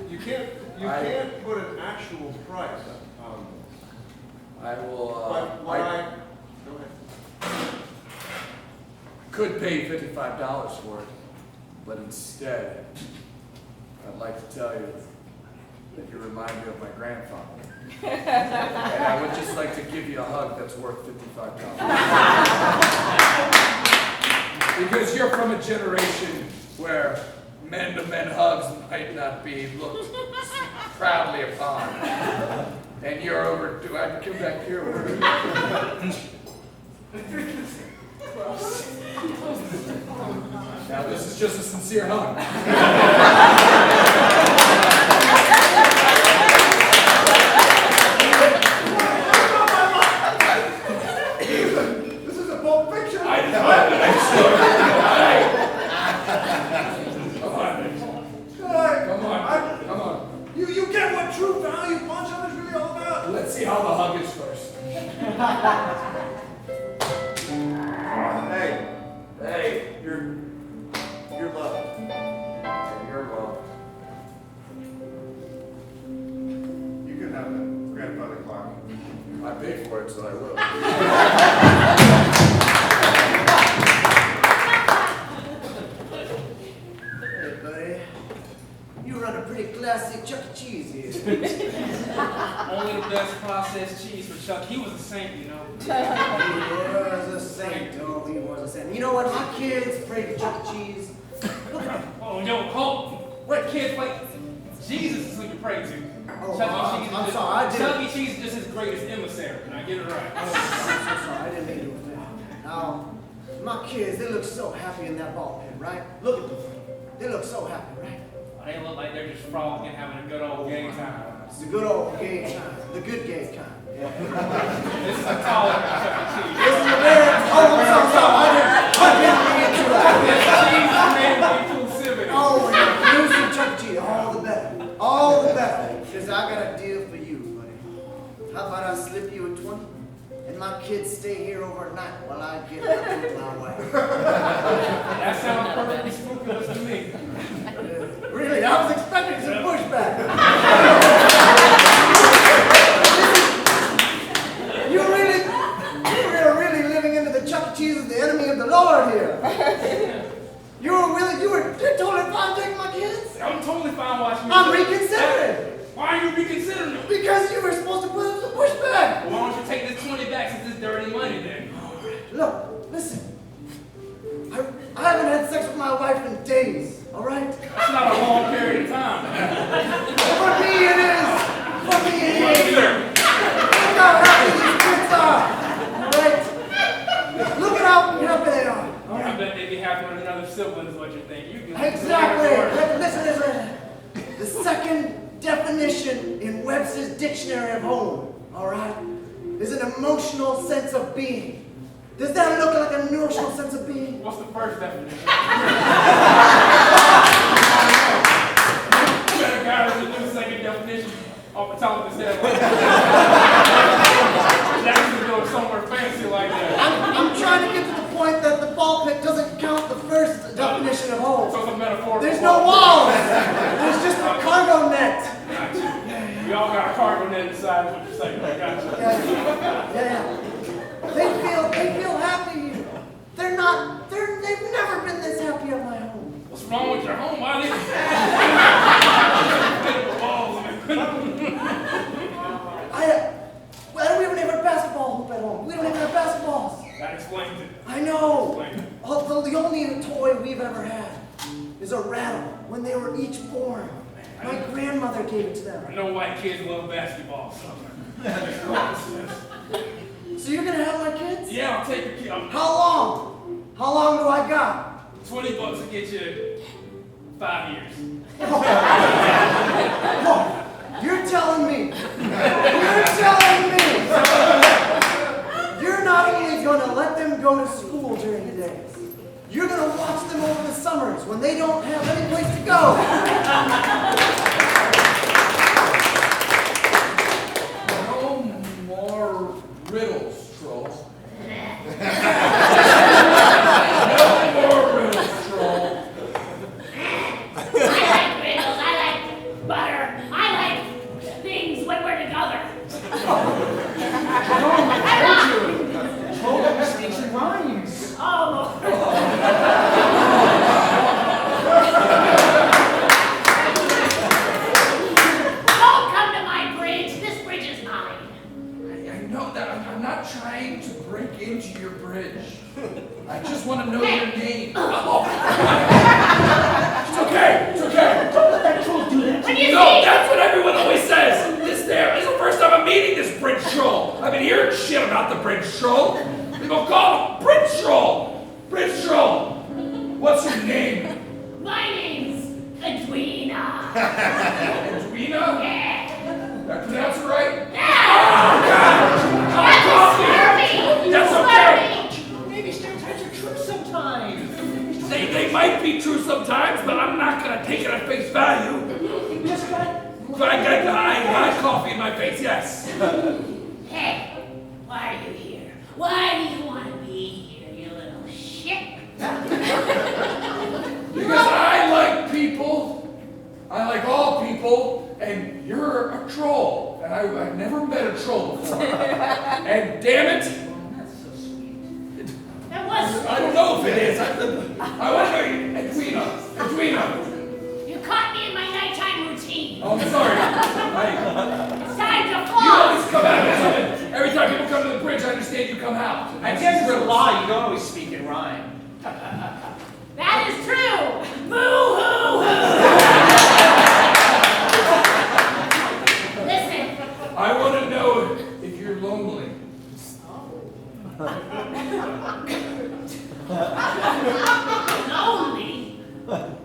You can't put an actual price on this. I will. But what I go ahead. could pay $55 for it, but instead, I'd like to tell you that you remind me of my grandfather. And I would just like to give you a hug that's worth $55. Because you're from a generation where men-to-men hugs might not be looked proudly upon. And you're over, do I come back here? Now this is just a sincere hug. This is a Pulp Fiction. Come on. You get what true value punch up is really all about. Let's see how the hug is first. Hey, you're loved. You're welcome. You can have the grandfather clock. I paid for it, so I will. Hey, buddy. You run a pretty classic Chuck E. Cheese here. Only the best processed cheese for Chuck. He was a saint, you know. He was a saint. Oh, he was a saint. You know what? My kids pray to Chuck E. Cheese. Oh, yo, hold. What kids like? Jesus is who you pray to. Oh, Chuck E. Cheese I'm is sorry, I didn't. Chuck E. Cheese is just his greatest emissary. Can I get it right? Oh, I'm so sorry. I didn't mean to offend. Now, my kids, they look so happy in that ball pit, right? Look at them. They look so happy, right? They look like they're just frolicking, having a good old game time. It's the good old gay time. The good gay kind. Yeah. This is a taller than Chuck E. Cheese. This is the very, oh, I'm sorry. I didn't mean to that. Cheese is made of inclusivity. Oh, use some Chuck E. Cheese. All the better. All the better. Because I got a deal for you, buddy. How about I slip you a 20? And my kids stay here overnight while I get my way. That sounds perfectly scrupulous to me. Really, I was expecting some pushback. You're really living into the Chuck E. Cheese as the enemy of the Lord here. You're totally fine taking my kids? I'm totally fine watching you. I'm reconsidering. Why are you reconsidering them? Because you were supposed to put up some pushback. Well, why don't you take this 20 back since it's dirty money then? Look, listen. I haven't had sex with my wife in days, all right? That's not a long period of time. For me it is. For me it is. Look how happy these kids are, all right? Look at how happy they are. All I right? bet they'd be happy with another sibling is what you think. You can Exactly. Listen. The second definition in Webster's Dictionary of Home, all right, is an emotional sense of being. Does that look like an emotional sense of being? What's the first definition? You better guide us to do the second definition off the top of his head. That should go somewhere fancy like that. I'm trying to get to the point that the ball pit doesn't count the first definition of home. So it's a metaphor. There's no walls. There's just a cargo net. Gotcha. We all got a cargo net inside, is what you're saying. Gotcha. Yeah. They feel happy here. They've never been this happy at my home. What's wrong with your home? Why Why don't we even have a basketball hoop at home? We don't even have basketballs. That explains it. I know. Explain it. Although the only toy we've ever had is a rattle when they were each born. My grandmother gave it to them. I know white kids love basketball. So you're gonna have my kids? Yeah, I'll take your kid. How long? How long do I got? $20 to get you 5 years. You're telling me. You're not only gonna let them go to school during the days. You're gonna watch them over the summers when they don't have any place to go. No more riddles, troll. No more riddles, troll. I like riddles, I like butter, I like things when we're together. Troll speaks in rhymes. Oh, no, not trying to break into your bridge. I just want to know your name. Oh. It's okay. It's okay. Don't let that troll do that. When you No, see, that's what everyone always says. This is the first time I'm meeting this bridge troll. I've been hearing shit about the bridge troll. People call him bridge troll. Bridge troll. What's your name? my name's Edwina. Edwina? Yeah. Did I pronounce it right? Yeah. Coffee. That's okay. Maybe stereotypes are true sometimes. They might be true sometimes, but I'm not gonna take it at face value. You just gotta. But I got coffee in my face, yes. Hey, why are you here? Why do you want to be here, you little shit? Because I like people. I like all people, and you're a troll. And I've never met a troll before. And damn it, That's so sweet. That was I don't know if it is. I want to know you, Edwina. You caught me in my nighttime routine. Oh, I'm sorry. It's time to You fall. always come out. Every time people come to the bridge, I understand you come out. I guess it's a lie. You don't always speak in rhyme. That is true. Boo hoo hoo. Listen, I want to know if you're lonely. lonely. Well,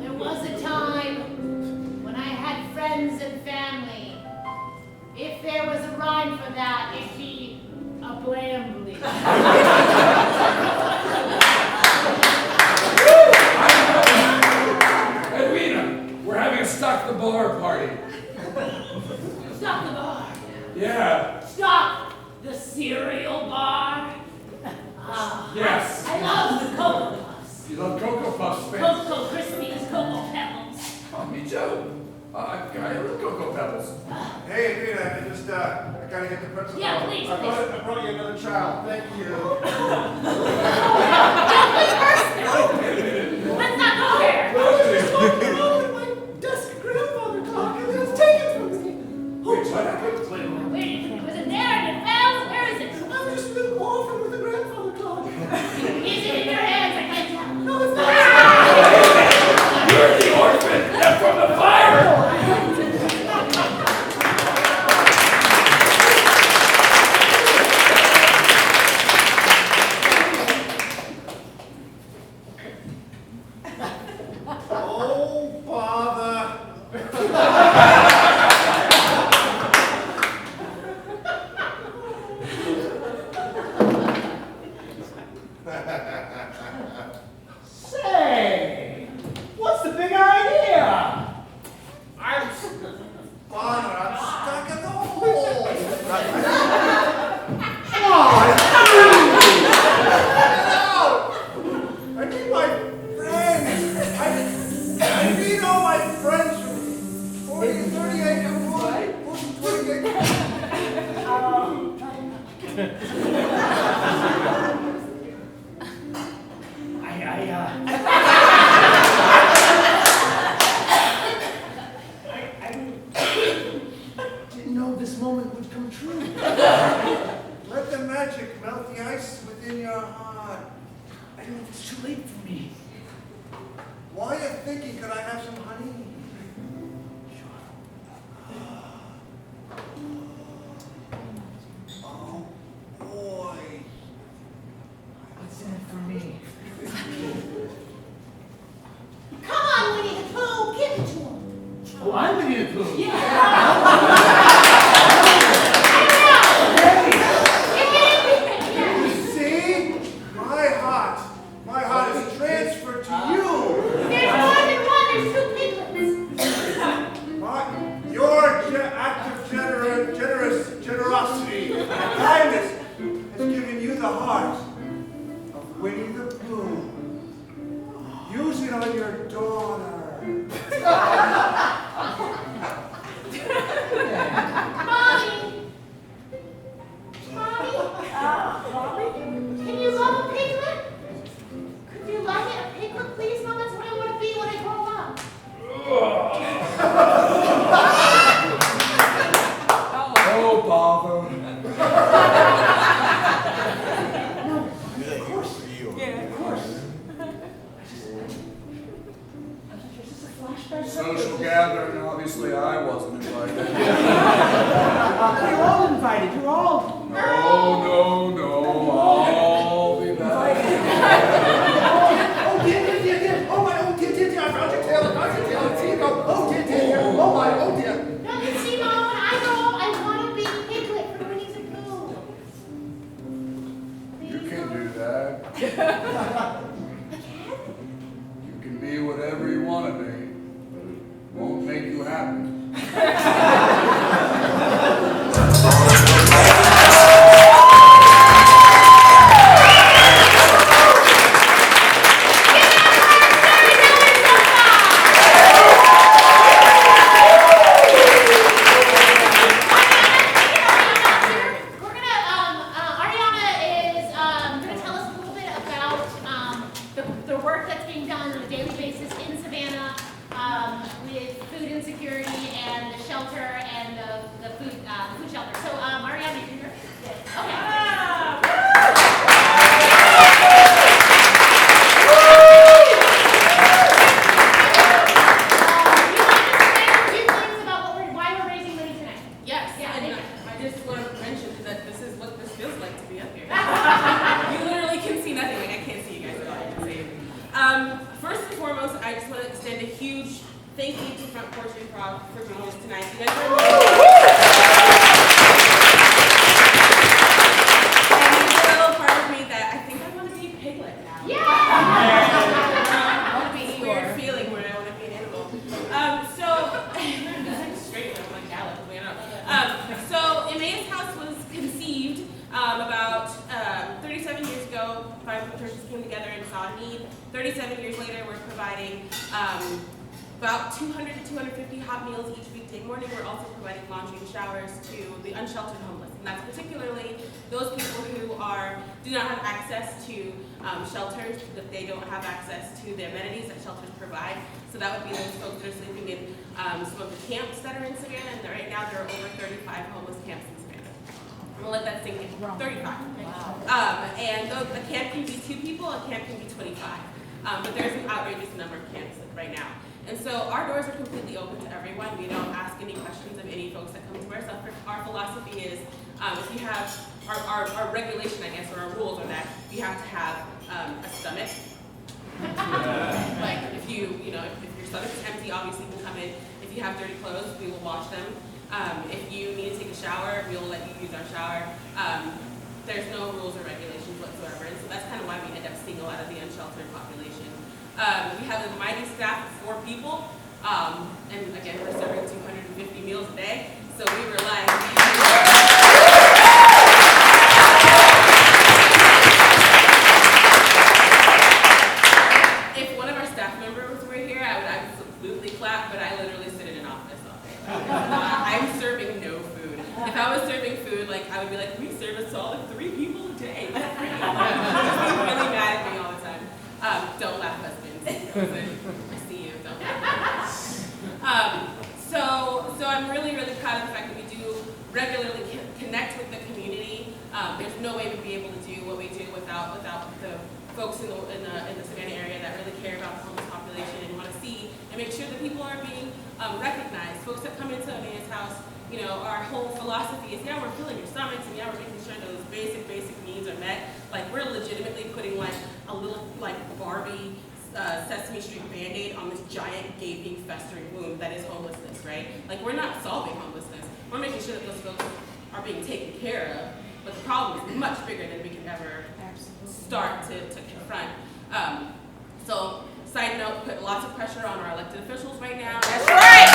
there was a time when I had friends and family. If there was a rhyme for that, it'd be a blambly. Edwina, we're having a stock the bar party. Stop the bar. Yeah. Stop the cereal bar. Ah, Yes. I love the Cocoa Puffs. You love Cocoa Puffs, fans? Cocoa Krispies, Cocoa Pebbles. Oh, me too. I love Cocoa Pebbles. Hey, Adrina, I gotta get the principal. Yeah, please, I please. brought you another child. Thank you. Let's not go there. My desk grandfather clock and it was taken from me. Wait, what happened? Wait, was it there and it fell? Where is it? I was just a little orphan with a grandfather clock. Is it in your hands? I can't tell. No, it's not. You're the orphan that's from the fire. Oh, bother. Say, what's the big idea? I'm stuck in the hole. I need my friends. I need all my friends from 40, 38, and 40, 28. Didn't know this moment would come true. Let the magic melt the ice within your heart. I don't know if it's too late for me. While you're thinking, could I have some honey? Oh, boy. What's in it for me? Come on, Winnie the Pooh, give it to him. Oh, I'm Winnie the Pooh. See? My heart is transferred to you. There's more than one, there's two piglets. Your act of generosity and kindness has given you the heart of Winnie the Pooh. Use it on your daughter. Mommy! Mommy? Can you love a piglet? Could you love it, a piglet, please? Mom, that's what I want to be when I grow up. Oh, bother. You can be whatever you want to be. Won't make you happy. The work that's being done on a daily basis in Savannah with food insecurity and the shelter and the food shelter. So, Ariana, you're here? Yes. Okay. Why we're raising money tonight. Yes, Yeah, and I I just want to mention that this is what this feels like to be up here. You literally can see nothing. Like, I can't see you guys at all. I can see you. First and foremost, I just want to extend a huge thank you to Porch Improv for doing this tonight. You guys are amazing. And there's a little part of me that I think I want to be a piglet now. Yeah. I want to be a weird feeling where I want to be an animal. So straight up like Gallup, you know. So Emmaus House was conceived about 37 years ago. 5 churches came together and saw a need. 37 years later, we're providing about 200 to 250 hot meals each weekday morning. We're also providing laundry and showers to the unsheltered homeless, and that's particularly those people who do not have access to shelters, that they don't have access to the amenities that shelters provide. So that would be those folks that are sleeping in some of the camps that are in Savannah, and right now there are over 35 homeless camps in Savannah. We'll let that sink in. 35. Wow. And a camp can be 2 people, a camp can be 25. But there's an outrageous number of camps right now. And so our doors are completely open to everyone. We don't ask any questions of any folks that come to us. Our philosophy is, if you have, our regulation, I guess, or our rules are that you have to have a stomach. Like, if your stomach is empty, obviously you can come in. If you have dirty clothes, we will wash them. If you need to take a shower, we will let you use our shower. There's no rules or regulations whatsoever, and so that's kind of why we end up seeing a lot of the unsheltered population. We have a mighty staff of 4 people, and again, we're serving 250 meals a day, so we rely If one of our staff members were here, I would absolutely clap, but I literally sit in an office all day. I'm serving no food. If I was serving food, I would be like, we serve a solid 3 people a day. Just be really mad at me all the time. Don't laugh, husbands. I see you. Don't laugh. So I'm really, really proud of the fact that we do regularly connect with the community. There's no way we'd be able to do what we do without the folks in the Savannah area that really care about the homeless population and want to see and make sure that people are being recognized. Folks that come into Emmaus House, our whole philosophy is, yeah, we're filling your stomachs, and yeah, we're making sure those basic needs are met. We're legitimately putting a little Barbie Sesame Street Band-Aid on this giant gaping festering wound that is homelessness, right? We're not solving homelessness. We're making sure that those folks are being taken care of, but the problem is much bigger than we can ever start to confront. So, side note, put lots of pressure on our elected officials right now. That's right!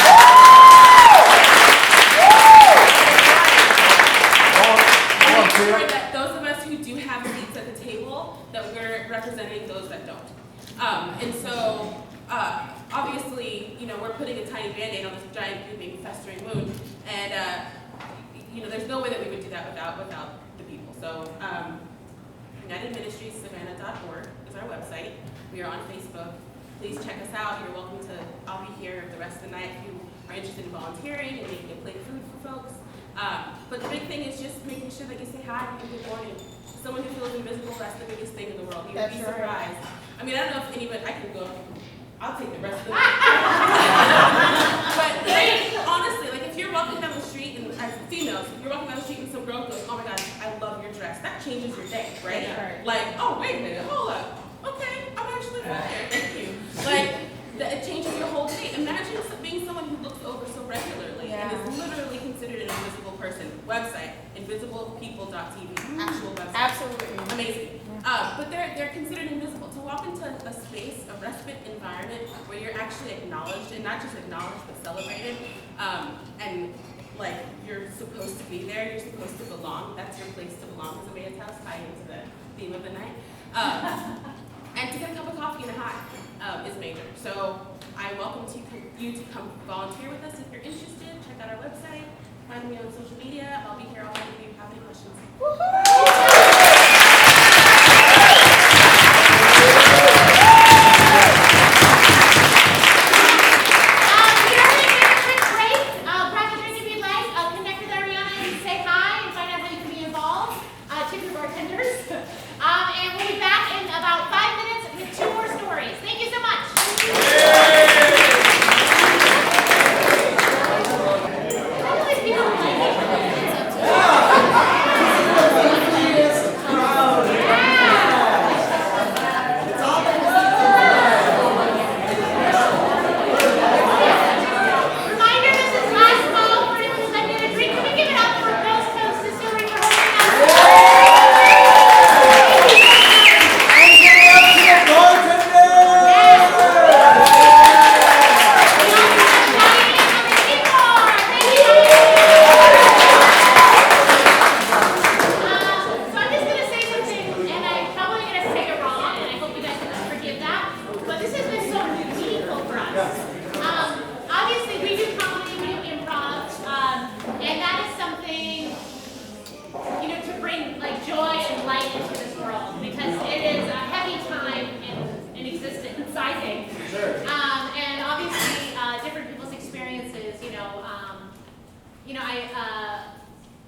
Make sure that those of us who do have seats at the table, that we're representing those that don't. And so, obviously, we're putting a tiny Band-Aid on this giant, gaping, festering wound, and there's no way that we would do that without the people. So, UnitedMinistriesSavannah.org is our website. We are on Facebook. Please check us out. You're welcome to. I'll be here the rest of the night if you are interested in volunteering and making a plate of food for folks. But the big thing is just making sure that you say hi and good morning. Someone who feels invisible, that's the biggest thing in the world. You would be surprised. I mean, I don't know if anybody, I can go, I'll take the rest of the night. But honestly, if you're walking down the street, and as females, if you're walking down the street and some girl goes, oh my God, I love your dress, that changes your day, right? Oh, wait a minute, hold up. Okay, I'm actually fine. Thank you. It changes your whole day. Imagine being someone who looks over so regularly and is literally considered an invisible person. Website, invisiblepeople.tv, actual website. Absolutely. Amazing. But they're considered invisible. To walk into a space, a respite environment where you're actually acknowledged, and not just acknowledged but celebrated, and like you're supposed to be there, you're supposed to belong. That's your place to belong, as Amanda's house, tied into the theme of the night. And to get a cup of coffee and a high is major. So I welcome you to come volunteer with us if you're interested. Check out our website, find me on social media. I'll be here all night if you have any questions.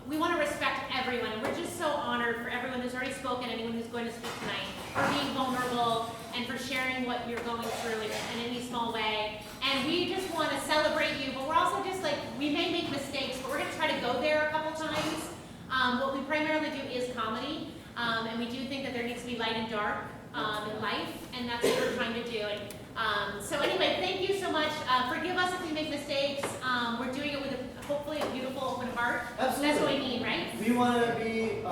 We want to respect everyone, and we're just so honored for everyone who's already spoken, anyone who's going to speak tonight, for being vulnerable and for sharing what you're going through in any small way. And we just want to celebrate you, but we're also just like, we may make mistakes, but we're going to try to go there a couple times. What we primarily do is comedy, and we do think that there needs to be light and dark in life, and that's what we're trying to do. And so anyway, thank you so much. Forgive us if we make mistakes. We're doing it with hopefully a beautiful open heart. Absolutely. That's what we mean, right? We want to be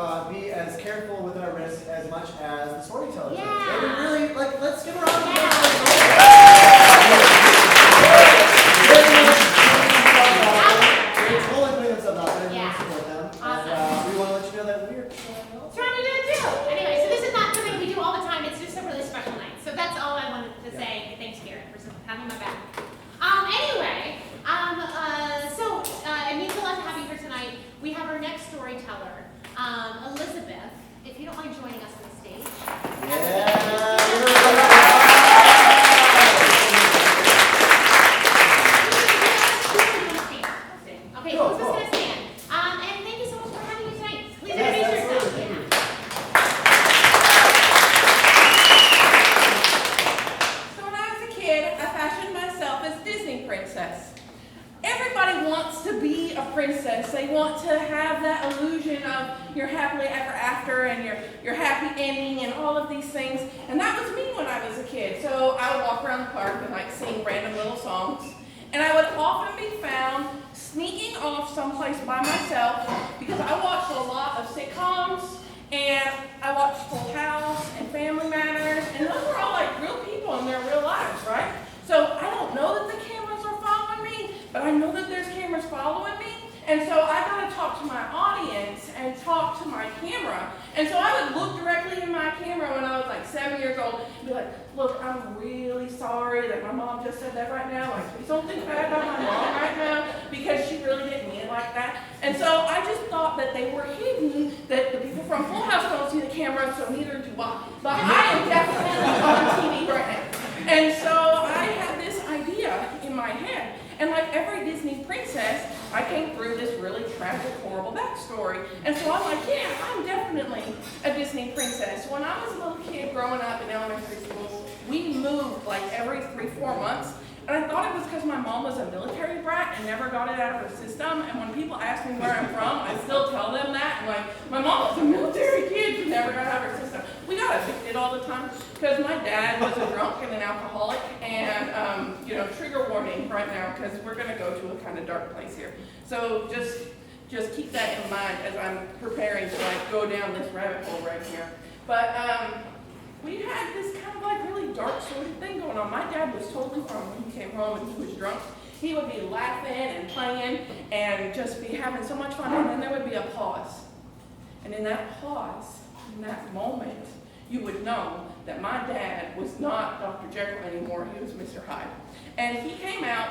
as careful with our risk as much as the storytellers. Yeah. And we really, like, let's give a round of Yeah. They're totally putting themselves out there. Yeah. We support them. Awesome. And we want to let you know that we're Trying to do it too. Anyway, so this is not something we do all the time. It's just a really special night. So that's all I wanted to say. Thanks, Garrett, for having my back. Anyway, it means a lot to have you here tonight. We have our next storyteller, Elizabeth. If you don't mind joining us on the stage. Okay, Cool, who's just cool. gonna stand? And thank you so much for having me tonight. Please introduce yourself. Thank you. So when I was a kid, I fashioned myself as Disney princess. Everybody wants to be a princess. They want to have that illusion of your happily ever after and your happy ending and all of these things. And that was me when I was a kid. So I would walk around the park and like sing random little songs. And I would often be found sneaking off someplace by myself because I watched a lot of sitcoms and I watched Full House and Family Matters, and those were all like real people in their real lives, right? So I don't know that the cameras are following me, but I know that there's cameras following me. And so I got to talk to my audience and talk to my camera. And so I would look directly in my camera when I was like 7 years old and be like, look, I'm really sorry that my mom just said that right now. Like, please don't think bad about my mom right now because she really didn't mean it like that. And so I just thought that they were hidden, that the people from Full House don't see the camera, so neither do I. But I am definitely on TV right now. And so I had this idea in my head. And like every Disney princess, I came through this really tragic, horrible backstory. And so I'm like, yeah, I'm definitely a Disney princess. When I was a little kid growing up in elementary school, we moved like every 3-4 months. And I thought it was because my mom was a military brat and never got it out of her system. And when people ask me where I'm from, I still tell them that. And like, my mom was a military kid who never got it out of her system. We got evicted all the time because my dad was a drunk and an alcoholic. And, trigger warning right now because we're going to go to a kind of dark place here. So just keep that in mind as I'm preparing to like go down this rabbit hole right here. But we had this kind of like really dark sordid thing going on. My dad was totally fine when he came home and he was drunk. He would be laughing and playing and just be having so much fun, and then there would be a pause. And in that pause, in that moment, you would know that my dad was not Dr. Jekyll anymore, he was Mr. Hyde. And he came out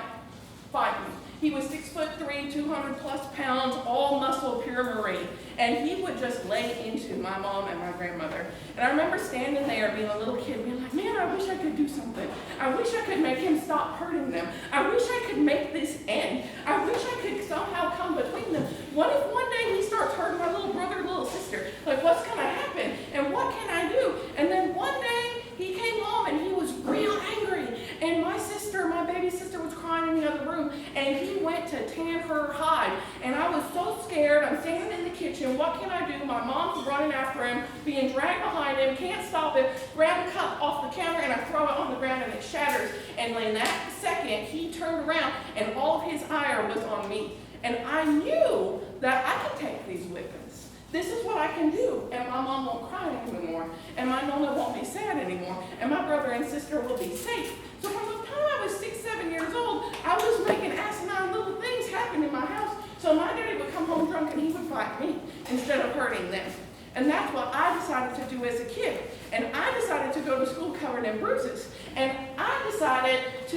fighting. He was 6'3", 200 plus pounds, all muscle, pure marine. And he would just lay into my mom and my grandmother. And I remember standing there being a little kid, being like, man, I wish I could do something. I wish I could make him stop hurting them. I wish I could make this end. I wish I could somehow come between them. What if one day he starts hurting my little brother or little sister? Like, what's gonna happen? And what can I do? And then one day he came home and he was real angry. And my sister, my baby sister, was crying in the other room, and he went to tan her hide. And I was so scared. I'm standing in the kitchen. What can I do? My mom's running after him, being dragged behind him, can't stop it. Grab a cup off the counter and I throw it on the ground and it shatters. And in that second, he turned around and all of his ire was on me. And I knew that I could take these whippings. This is what I can do. And my mom won't cry anymore. And my nonna won't be sad anymore. And my brother and sister will be safe. So from the time I was 6, 7 years old, I was making asinine little things happen in my house. So my daddy would come home drunk and he would fight me instead of hurting them. And that's what I decided to do as a kid. And I decided to go to school covered in bruises. And I decided to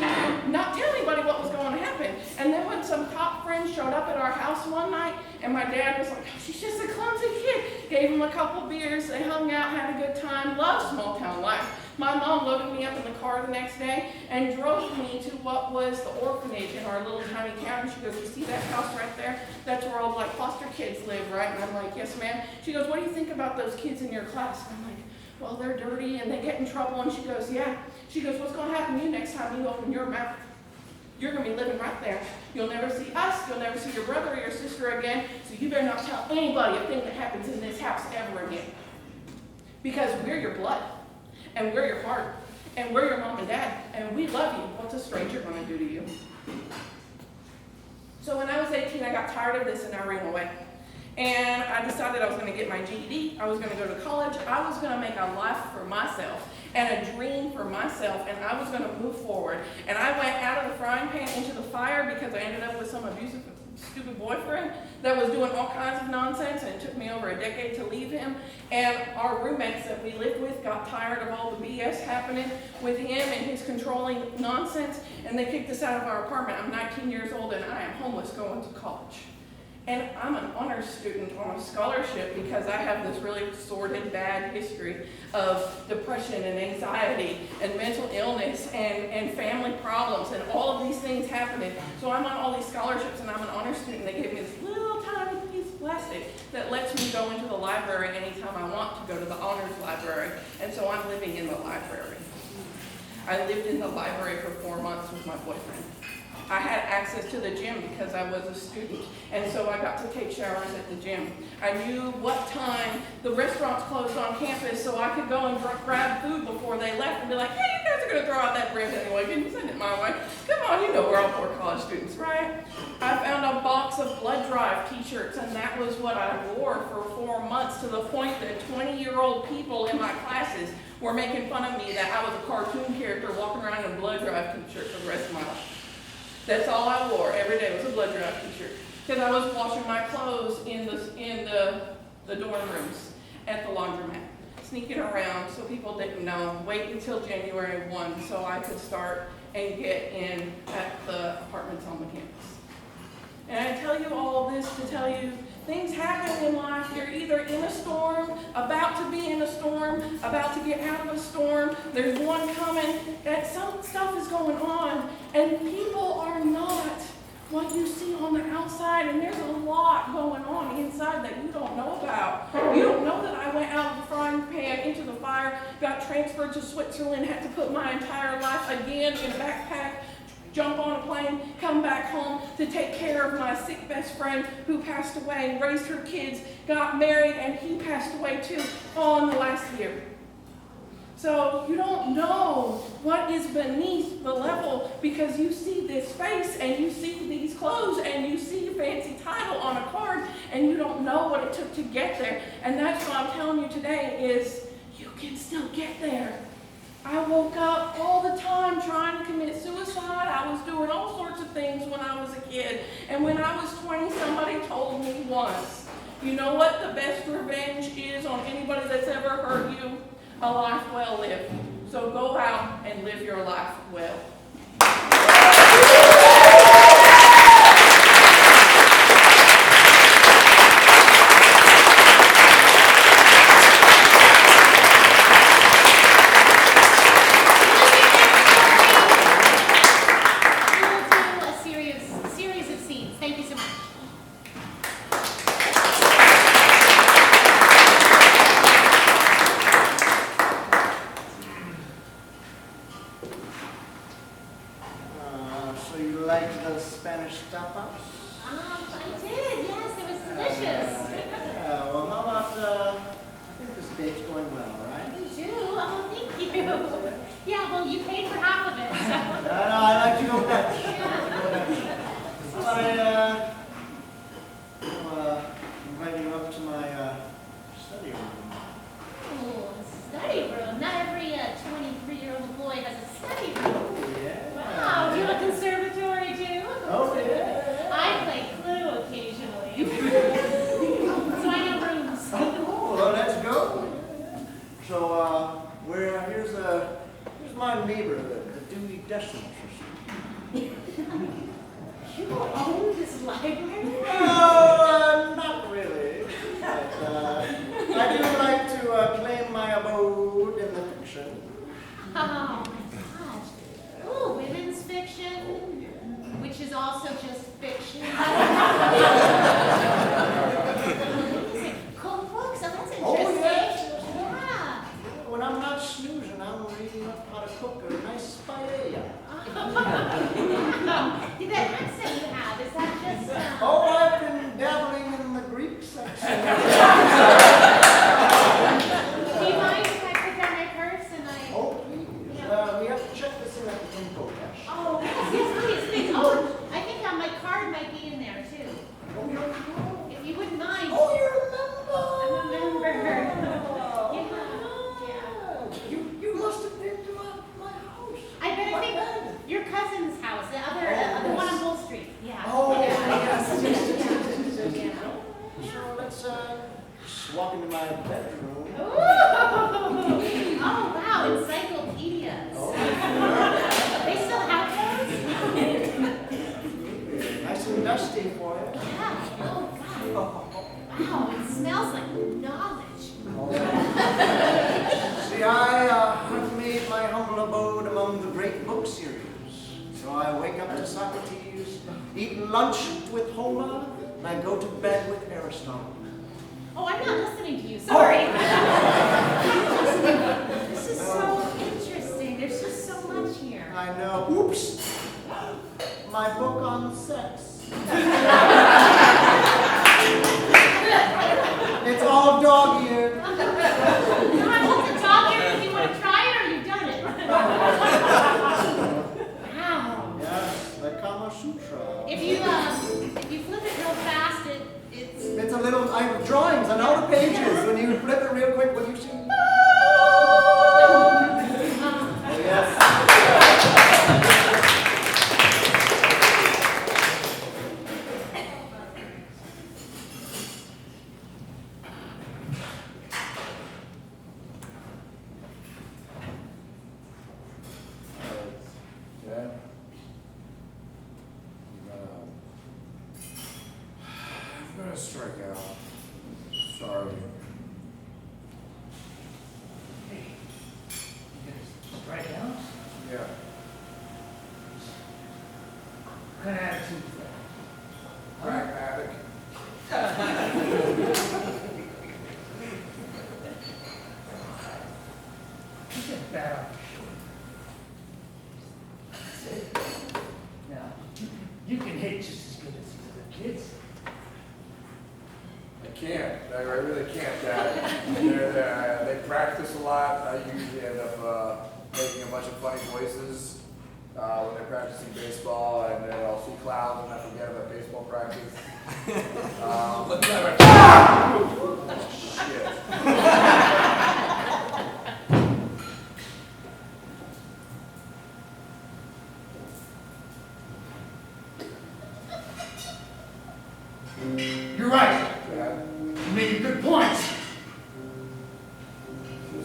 not tell anybody what was going to happen. And then when some cop friends showed up at our house one night, and my dad was like, oh, she's just a clumsy kid. Gave him a couple beers, they hung out, had a good time, loved small town life. My mom loaded me up in the car the next day and drove me to what was the orphanage in our little tiny town. She goes, you see that house right there? That's where all like foster kids live, right? And I'm like, yes, ma'am. She goes, what do you think about those kids in your class? And I'm like, well, they're dirty and they get in trouble. And she goes, yeah. She goes, what's going to happen to you next time you open your mouth? You're going to be living right there. You'll never see us. You'll never see your brother or your sister again. So you better not tell anybody a thing that happens in this house ever again. Because we're your blood. And we're your heart. And we're your mom and dad. And we love you. What's a stranger going to do to you? So when I was 18, I got tired of this and I ran away. And I decided I was going to get my GED. I was going to go to college. I was going to make a life for myself and a dream for myself, and I was going to move forward. And I went out of the frying pan into the fire because I ended up with some abusive, stupid boyfriend that was doing all kinds of nonsense, and it took me over a decade to leave him. And our roommates that we lived with got tired of all the BS happening with him and his controlling nonsense, and they kicked us out of our apartment. I'm 19 years old, and I am homeless going to college. And I'm an honors student on a scholarship because I have this really sordid, bad history of depression and anxiety and mental illness and family problems and all of these things happening. So I'm on all these scholarships and I'm an honors student. They gave me this little tiny piece of plastic that lets me go into the library anytime I want to go to the honors library. And so I'm living in the library. I lived in the library for 4 months with my boyfriend. I had access to the gym because I was a student, and so I got to take showers at the gym. I knew what time the restaurants closed on campus so I could go and grab food before they left and be like, hey, you guys are going to throw out that bread anyway. Can you send it my way? Come on, you know we're all poor college students, right? I found a box of blood drive t-shirts, and that was what I wore for 4 months, to the point that 20-year-old people in my classes were making fun of me that I was a cartoon character walking around in a blood drive t-shirt for the rest of my life. That's all I wore every day was a blood drive t-shirt. Because I was washing my clothes in the dorm rooms at the laundromat, sneaking around so people didn't know, wait until January 1 so I could start and get in at the apartments on the campus. And I tell you all this to tell you things happen in life. You're either in a storm, about to be in a storm, about to get out of a storm. There's one coming, and some stuff is going on, and people are not what you see on the outside, and there's a lot going on inside that you don't know about. You don't know that I went out of the frying pan into the fire, got transferred to Switzerland, had to put my entire life again in a backpack, jump on a plane, come back home to take care of my sick best friend who passed away, raised her kids, got married, and he passed away too, all in the last year. So you don't know what is beneath the level because you see this face and you see these clothes and you see a fancy title on a card and you don't know what it took to get there. And that's what I'm telling you today is can still get there. I woke up all the time trying to commit suicide. I was doing all sorts of things when I was a kid. And when I was 20, somebody told me once, you know what the best revenge is on anybody that's ever hurt you? A life well lived. So go out and live your life well.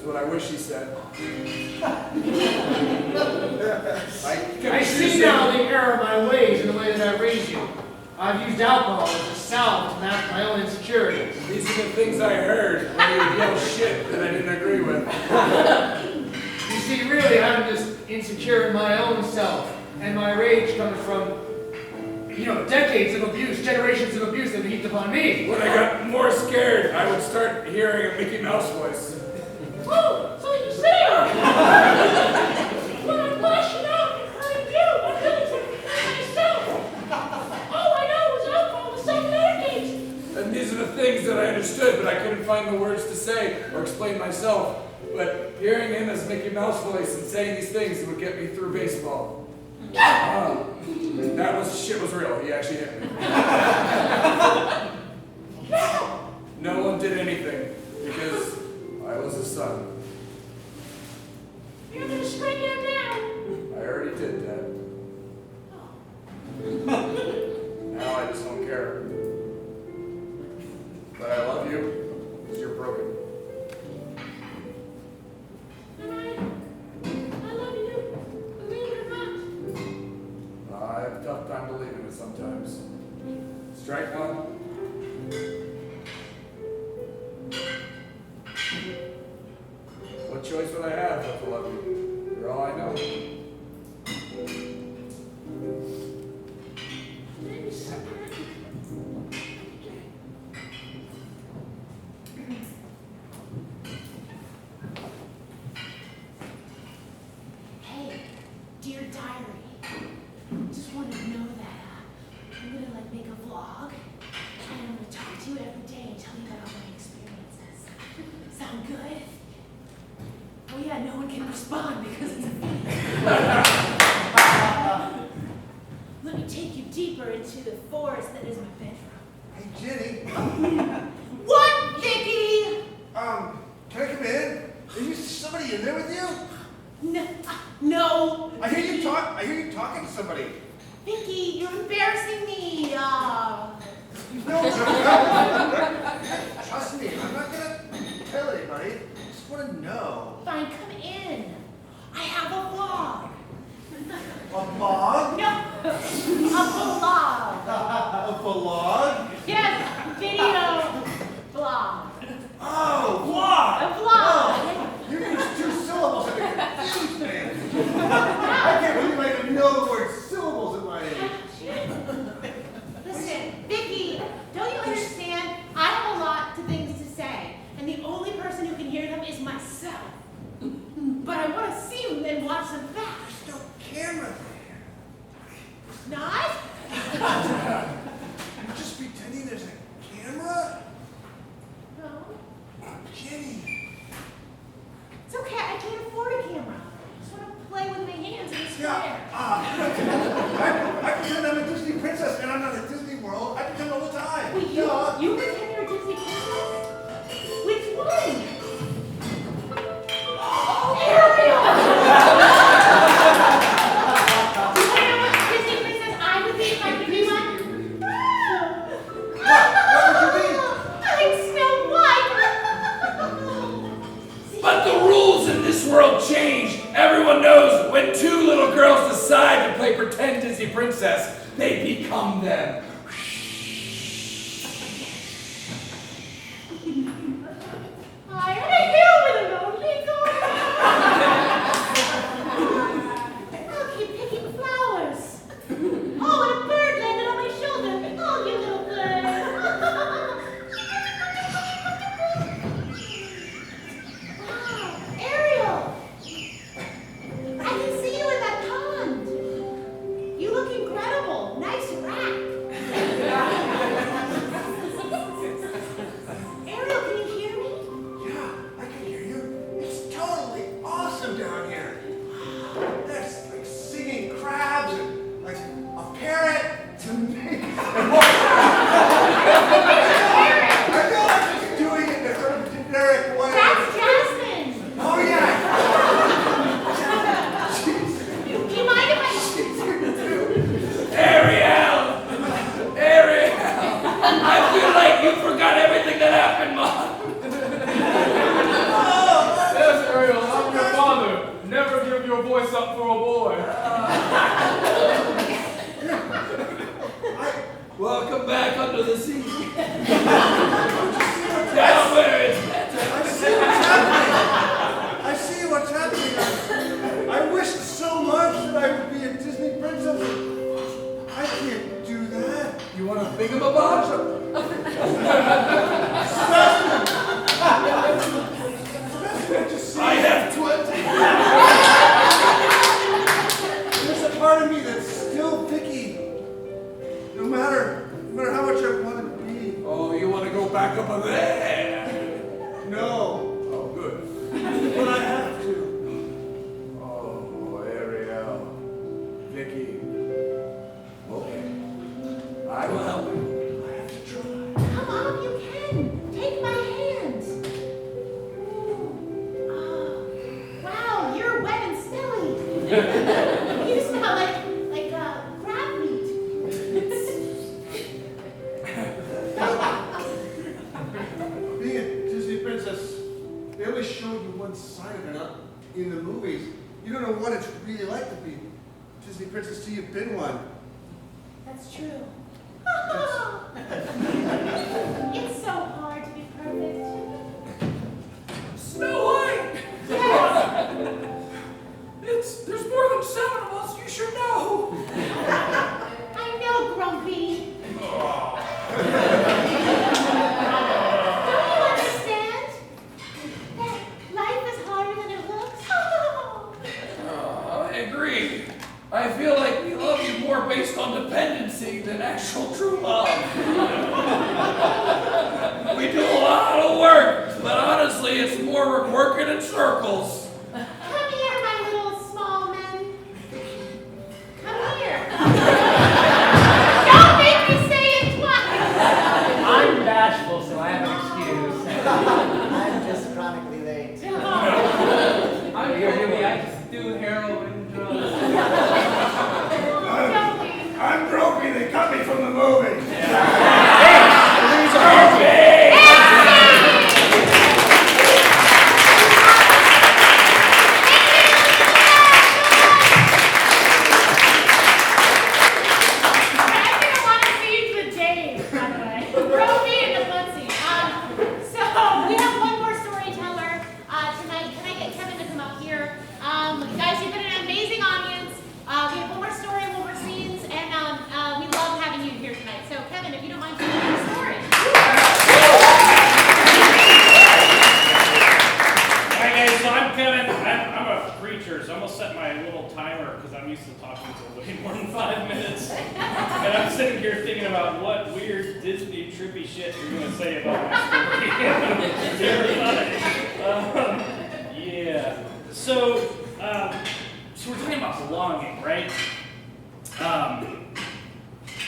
what I wish he said. I see now the error of my ways in the way that I raised you. I've used alcohol as a salve to mask my own insecurities. These are the things I heard when you would yell shit that I didn't agree with. You see, really, I'm just insecure in my own self, and my rage comes from, decades of abuse, generations of abuse that have been heaped upon me. When I got more scared, I would start hearing a Mickey Mouse voice. Oh, so you say when I'm lashing out and hurting you, I'm really taking care of myself. All I know is alcohol to self-medicate. And these are the things that I understood, but I couldn't find the words to say or explain myself. But hearing him as Mickey Mouse voice and saying these things would get me through baseball. Shit was real. He actually hit me. No one did anything because I was his son. You're gonna strike him down. I already did that. Now I just don't care. But I love you because you're broken. And I love you, believe it or not. I have a tough time believing it sometimes. Strike one. What choice would I have but to love you? You're all I know. Hey, dear diary, just wanted to know that I'm gonna make a vlog, and I'm gonna talk to you every day and tell you about all my experiences. Sound good? Oh yeah, no one can respond because it's a video. Let me take you deeper into the forest that is my bedroom. Hey, Jenny. What, Vicky? Can I come in? Is somebody in there with you? No. I hear you talking to somebody. Vicky, you're embarrassing me. No. Trust me, I'm not gonna tell anybody. I just want to know. Fine, come in. I have a vlog. A vlog? No, a vlog. A vlog? Yes, video vlog. Oh, vlog! A vlog. You used 2 syllables and it confused me. I can't believe I even know the word syllables at my age. Listen, Vicky, don't you understand? I have a lot of things to say, and the only person who can hear them is myself. But I want to see them and watch them back. There's no camera there. Not? You're just pretending there's a camera? No. Jenny. It's okay, I can't afford a camera. I just want to play with my hands in the square. I pretend I'm a Disney princess and I'm not at Disney World. I pretend all the time. Wait, you pretend you're a Disney princess? Which one? Oh, Ariel! Do you know what Disney princess I would be if I could be one? What would you be? I'm Snow White! But the rules in this world change. Everyone knows when 2 little girls decide to play pretend Disney princess, they become them. I am a human and only I'll keep picking flowers. Oh, and a bird landed on my shoulder. Oh, you little bird. Wow, Ariel. I can see you in that pond. You look incredible. Nice rack. Never give your voice up for a boy. Welcome back under the sea. Down where it's better. I see what's happening. I wish so much that I would be a Disney princess. I can't do that. You want to think of a bunch? I have 20. There's a part of me that's still picky. No matter how much I want to be. Oh, you want to go back over there? No. Oh, good. But I have to. Oh, Ariel, Vicky. Okay, I will help you. I have to try. Come on, you can. Take my hand. Ooh. Oh, wow, you're wet and smelly. You smell like crab meat. Being a Disney princess, they only showed you one side of it in the movies. You don't know what it's really like to be a Disney princess till you've been one. That's true. It's so hard to be perfect. Snow White! Yes. There's more than 7 of us, you should know. I know, Grumpy. Don't you understand? That life is harder than it looks. I agree. I feel like we love you more based on dependency than actual true love. We do a lot of work, but honestly, it's more we're working in circles. Come here, my little small men. Come here. Don't make me say it twice. I'm bashful, so I have an excuse. I'm just chronically late. I'm Jimmy. I just do heroin and drugs. Don't leave. I'm Gropey, they cut me from the movie. Guys, you've been an amazing audience. We have one more story, one more scenes, and we love having you here tonight. So, Kevin, if you don't mind telling your story. Hi guys, so I'm Kevin. I'm a preacher, so I'm gonna set my little timer because I'm used to talking for way more than 5 minutes. And I'm sitting here thinking about what weird Disney trippy shit you're gonna say about my story. Yeah. So we're talking about belonging, right? I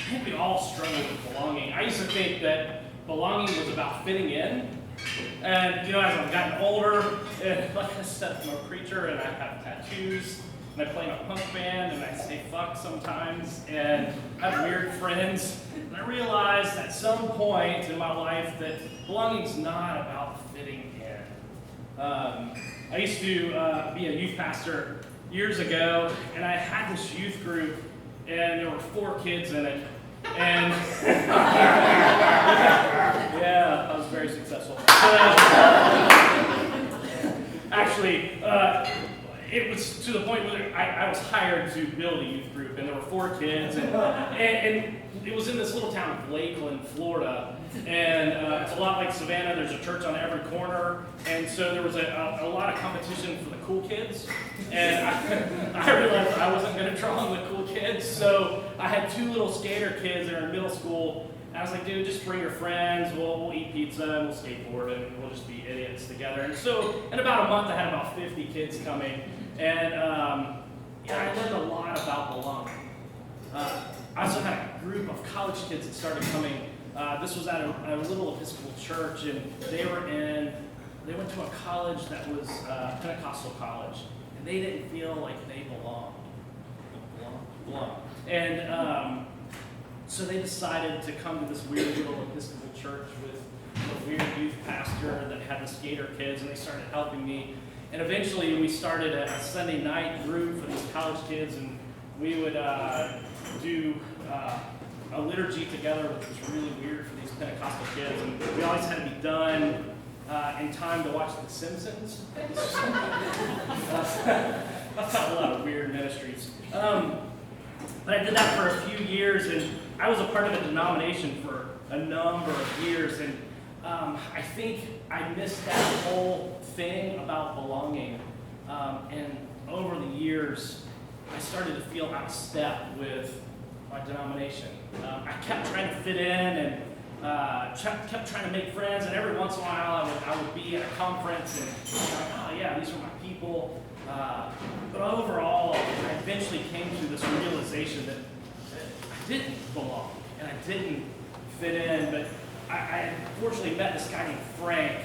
think we all struggle with belonging. I used to think that belonging was about fitting in. And, as I've gotten older, like I said, I'm a preacher and I have tattoos, and I play in a punk band, and I say fuck sometimes, and I have weird friends. And I realized at some point in my life that belonging's not about fitting in. I used to be a youth pastor years ago, and I had this youth group, and there were 4 kids in it. And yeah, I was very successful. Actually, it was to the point where I was hired to build a youth group, and there were 4 kids, and it was in this little town of Lakeland, Florida, and it's a lot like Savannah. There's a church on every corner, and so there was a lot of competition for the cool kids, and I realized I wasn't going to draw on the cool kids, so I had 2 little skater kids that are in middle school, and I was like, dude, just bring your friends, we'll eat pizza, and we'll skateboard, and we'll just be idiots together. And so in about a month, I had about 50 kids coming, and I learned a lot about belonging. I also had a group of college kids that started coming. This was at a little Episcopal church, and they went to a college that was Pentecostal college, and they didn't feel like they belonged. And so they decided to come to this weird little Episcopal church with a weird youth pastor that had the skater kids, and they started helping me. And eventually we started a Sunday night group for these college kids, and we would do a liturgy together, which was really weird for these Pentecostal kids. And we always had to be done in time to watch The Simpsons. That's not a lot of weird ministries. But I did that for a few years, and I was a part of a denomination for a number of years, and I think I missed that whole thing about belonging. And over the years, I started to feel out of step with my denomination. I kept trying to fit in and kept trying to make friends, and every once in a while I would be at a conference and like, oh yeah, these are my people. But overall, I eventually came to this realization that I didn't belong and I didn't fit in. But I fortunately met this guy named Frank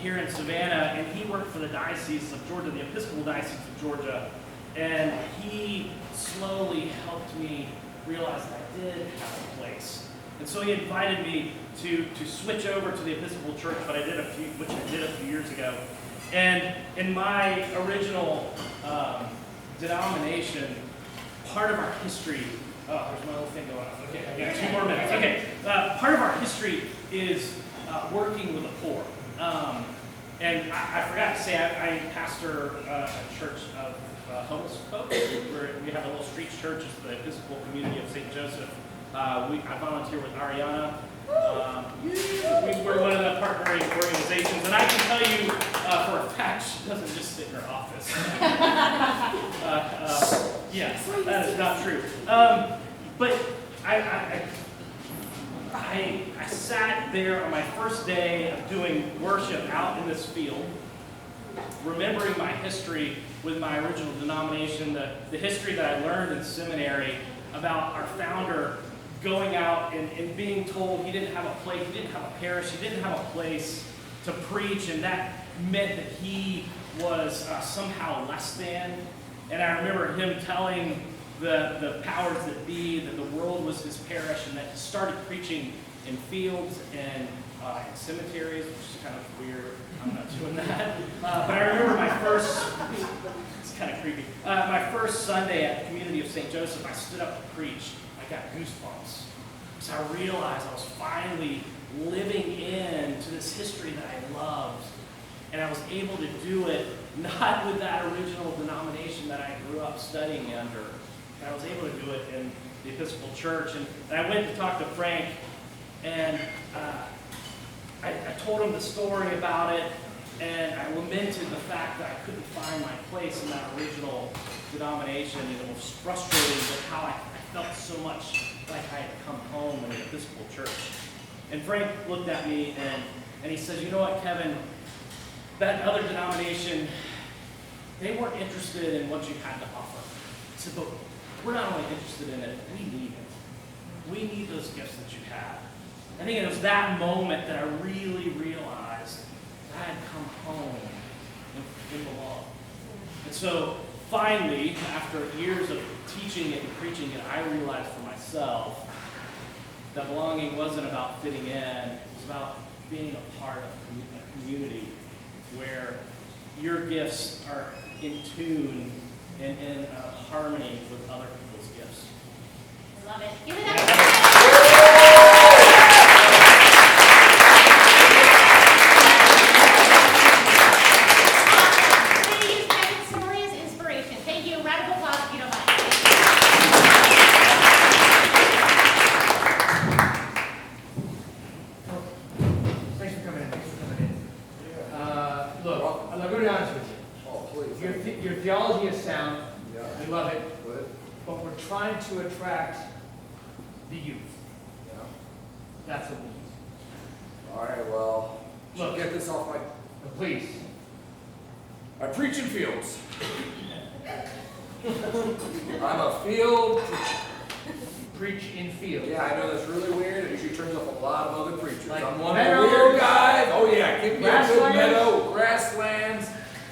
here in Savannah, and he worked for the Diocese of Georgia, the Episcopal Diocese of Georgia, and he slowly helped me realize that I did have a place. And so he invited me to switch over to the Episcopal Church, which I did a few years ago. And in my original denomination, part of our history, there's my little thing going on. Okay, I got 2 more minutes. Okay, part of our history is working with the poor. And I forgot to say, I pastor a church of homeless folks. We have a little street church. It's the Episcopal Community of St. Joseph. I volunteer with Ariana. We're one of the partnering organizations, and I can tell you for a fact she doesn't just sit in her office. Yes, that is not true. But I sat there on my first day of doing worship out in this field, remembering my history with my original denomination, the history that I learned in seminary about our founder going out and being told he didn't have a place, he didn't have a parish, he didn't have a place to preach, and that meant that he was somehow less than. And I remember him telling the powers that be that the world was his parish, and that he started preaching in fields and in cemeteries, which is kind of weird. I'm not doing that. But I remember my first, it's kind of creepy, my first Sunday at the Community of St. Joseph, I stood up to preach. I got goosebumps because I realized I was finally living into this history that I loved, and I was able to do it not with that original denomination that I grew up studying under. I was able to do it in the Episcopal Church, and I went to talk to Frank, and I told him the story about it, and I lamented the fact that I couldn't find my place in that original denomination, and it was frustrating with how I felt so much like I had come home in the Episcopal Church. And Frank looked at me and he says, you know what, Kevin, that other denomination, they weren't interested in what you had to offer. I said, but we're not only interested in it, we need it. We need those gifts that you have. I think it was that moment that I really realized that I had come home and belonged. And so finally, after years of teaching it and preaching it, I realized for myself that belonging wasn't about fitting in. It was about being a part of a community where your gifts are in tune and in harmony with other people's gifts. I love it. Give it up. Your theology is sound. Yeah. We love it. Good. But we're trying to attract the youth. Yeah. That's what we need. All right, well, look, get this off my... Please. I preach in fields. I'm a field preacher. Preach in fields. Yeah, I know that's really weird. It usually turns off a lot of other preachers. Like I'm one of the weird guys. Oh yeah, give me a good meadow, grasslands,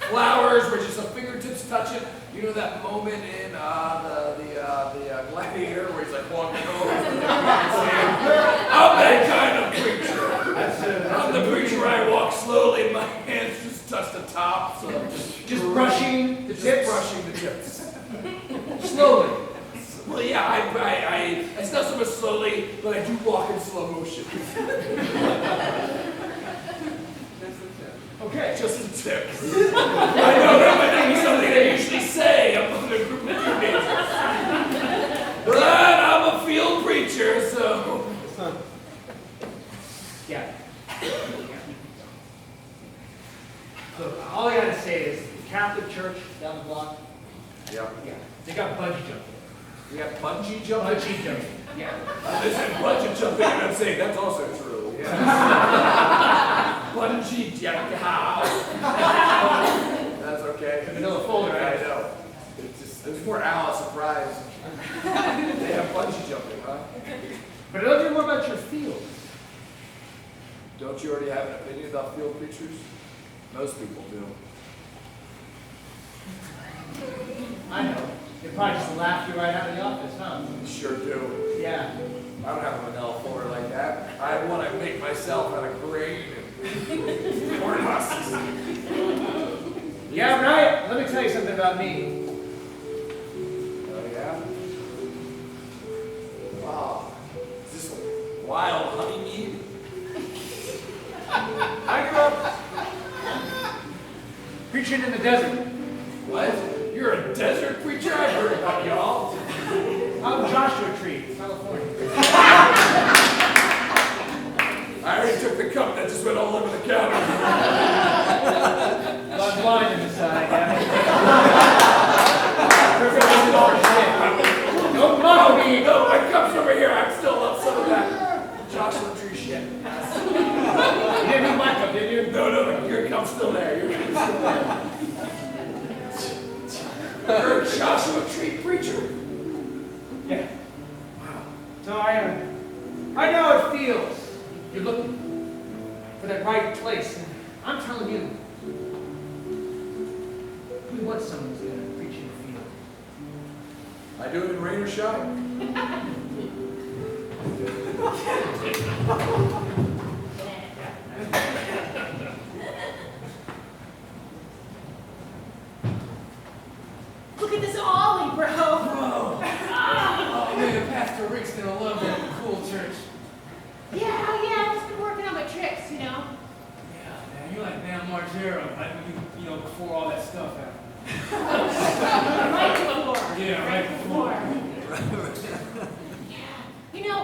flowers where just the fingertips touch it. You know that moment in the Gladiator where he's like walking over. I'm that kind of preacher. I'm the preacher where I walk slowly and my hands just touch the top. So brushing the Just tips? brushing the tips. Slowly. Well, yeah, it's not so much slowly, but I do walk in slow motion. Okay. Just a tip. I know that might not be something they usually say among a group of teenagers. But I'm a field preacher, so. Yeah. Look, all I gotta say is the Catholic Church down the block, Yeah. yeah, they got bungee jumping. We have bungee jumping. Bungee jumping. Yeah. This is bungee jumping, and I'm saying that's also true. Yeah. Bungee jumping. That's okay. Vanilla folder. I know. It's more Alice surprise. They have bungee jumping, huh? But I'd love to hear more about your field. Don't you already have an opinion about field preachers? Most people do. I know. They probably just laugh you right out of the office, huh? Sure do. Yeah. I don't have a vanilla folder like that. I want to make myself out of grain and corn husks. Yeah, right. Let me tell you something about me. Oh, yeah? Wow. Is this wild honeymead? I grew up preaching in the desert. What? You're a desert preacher? I've heard about y'all. Out in Joshua Tree, California. I already took the cup that just went all over the counter. Well, I'm blind in the side, yeah. Don't mock me! No, my cup's over here. I still love some of that Joshua Tree shit. You didn't need my cup, did you? No, your cup's still there. Your cup's still there. You're a Joshua Tree preacher. Yeah. Wow. So I know how it feels. You're looking for that right place, and I'm telling you, we want someone who's going to preach in the field. I do it in rain or shine. Look at this ollie, bro. Whoa. Oh man, Pastor Rick's gonna love that cool church. Yeah, I've just been working on my tricks, you know. Yeah, man, you're like Bam Margera, right? You know, before all that stuff happened. Right before. Yeah, right before. Yeah, you know,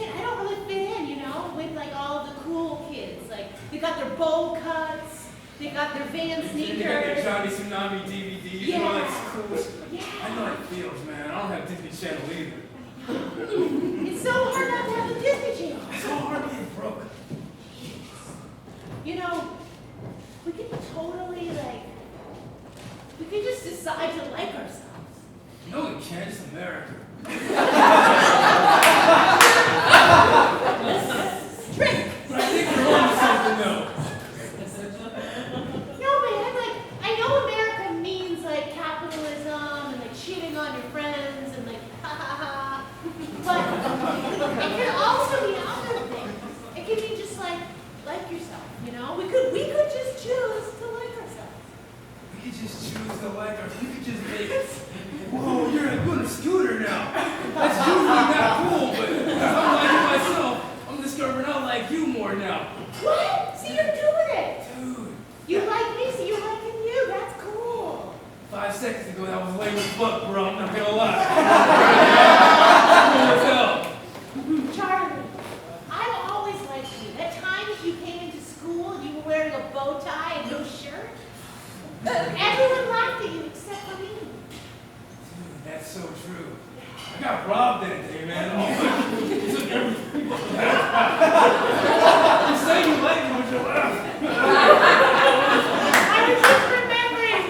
I don't really fit in, you know, with like all of the cool kids. Like, they got their bowl cuts, they got their Van You got sneakers. the Johnny Tsunami DVDs, Yeah. and all that cool. Yeah. I know how it feels, man. I don't have Disney Channel either. It's so hard not to have a Disney Channel. It's so hard being broke. You know, we could totally we could just decide to like ourselves. No, we can't. It's America. Trick! But I think you're on to something, though. No, man, I know America means capitalism and cheating on your friends and ha ha ha. But it can also mean other things. It can mean just like yourself, you know? We could just choose to like ourselves. We could just choose to like her. We could just make it. Whoa, you're a scooter now. That's usually not cool, but as I'm liking myself, I'm discovering I like you more now. What? See, you're doing it. Dude, You like me, so you're liking you. That's cool. 5 seconds ago, that was lame as fuck, bro. I'm not gonna lie. Cool as hell. Charlie, I've always liked you. At times you came into school, you were wearing a bow tie and no shirt. Everyone laughed at you except for me. Dude, that's so true. I got robbed that day, man. Oh, you took everything. You say you like me, but you're laughing. I was just remembering.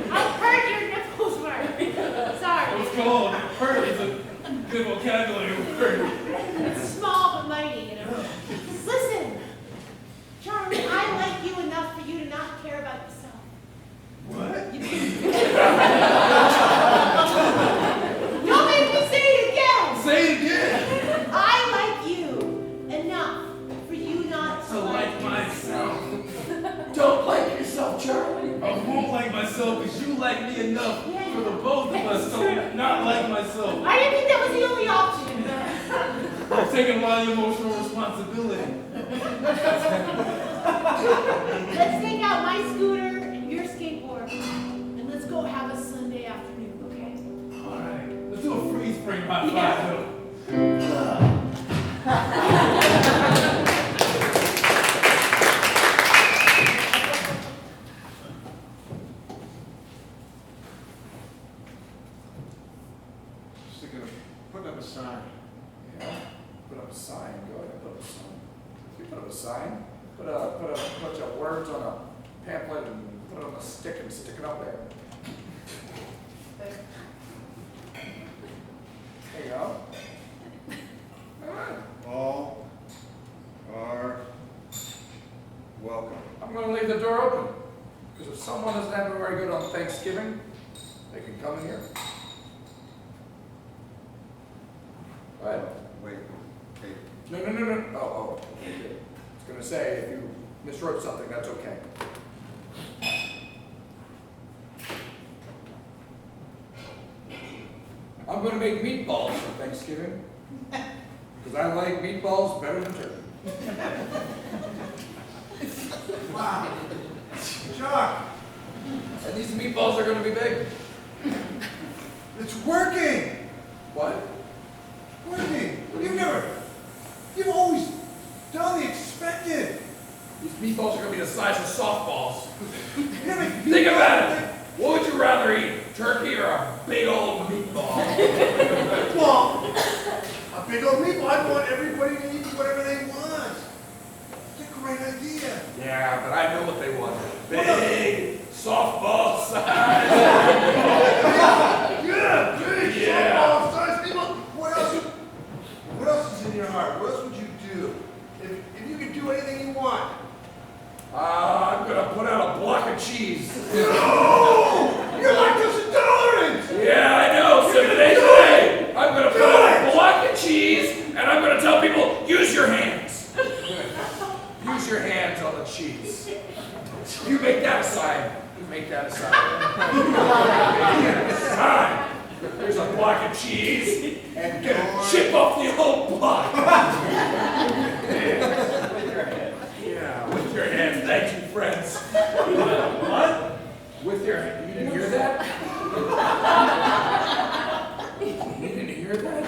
How hurt your nipples were. Sorry. What's called? Hurt is a good vocabulary word. It's small but mighty, you know. Listen, Charlie, I like you enough for you to not care about yourself. What? Don't make me say it again. Say it again. I like you enough for you not To like myself. Don't like yourself, Charlie. Oh, myself because you like me enough for the both of us to not like myself. I didn't think that was the only option. I'm taking my emotional responsibility. Let's take out my scooter and your skateboard, and let's go have a Sunday afternoon, okay? All right, let's do a freeze frame high five, though. Just thinking of putting up a sign. Yeah, put up a sign, go ahead and put up a sign. You put up a sign, put a bunch of words on a pamphlet and put it on a stick and stick it up there. There you go. All right. All are welcome. I'm gonna leave the door open, because if someone isn't having very good on Thanksgiving, they can come in here. Go ahead. Wait, hey, No. Oh. Okay. I was gonna say, if you miswrote something, that's okay. I'm gonna make meatballs for Thanksgiving, because I like meatballs better than turkey. Wow. Chuck, And these meatballs are gonna be big. it's working. What? Working. You've always done the expected. These meatballs are gonna be the size of softballs. You never Think about it. What would you rather eat, turkey or a big old meatball? Well, a big old meatball. I want everybody to eat whatever they want. It's a great idea. Yeah, but I know what they want. Big softball size. Yeah, big Yeah. softball size people. What else is in your heart? What else would you do? If you could do anything you want. I'm gonna put out a block of cheese. No! You're lactose intolerant! Yeah, I know. So today's the day. I'm gonna put out a block of cheese, and I'm gonna tell people, use your hands. Use your hands on the cheese. You make that a sign. You make that a sign. Make that a sign. There's a block of cheese, and get a chip off the whole block. Yeah, with your hands. Thank you, friends. What? With your hands. You didn't hear that? You didn't hear that?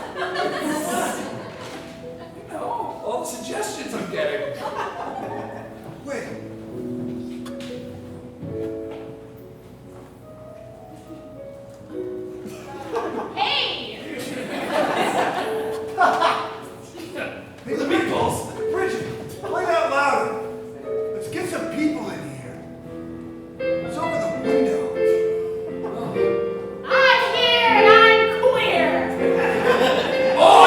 No, all the suggestions I'm getting. Wait. Hey! Hey, The meatballs. Bridget, play that louder. Let's get some people in here. It's over the window. I'm here and I'm queer! All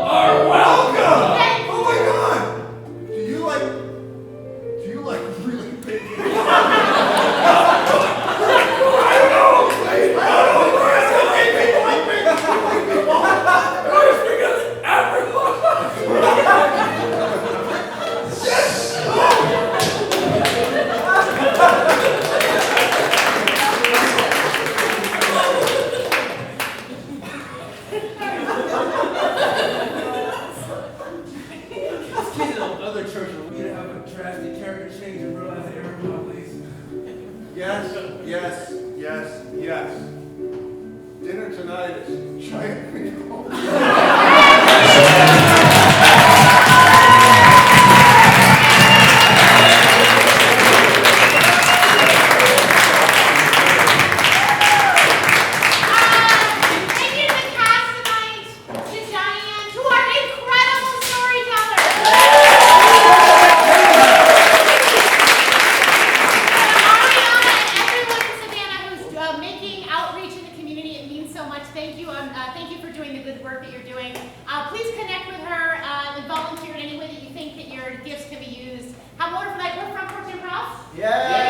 are welcome. Thank Oh my God! Do you like really big? It's because everyone. This kid in the other church will need to have a drastic character change and realize that everyone plays. Yes. Dinner tonight is giant meatballs. Thank you to the cast tonight, to Diane, to our incredible storytellers. Ariana and everyone in Savannah who's making outreach in the community. It means so much. Thank you. Thank you for doing the good work that you're doing. Please connect with her and volunteer in any way that you think that your gifts can be used. Have a wonderful night. We're from Porch Improv. Yeah.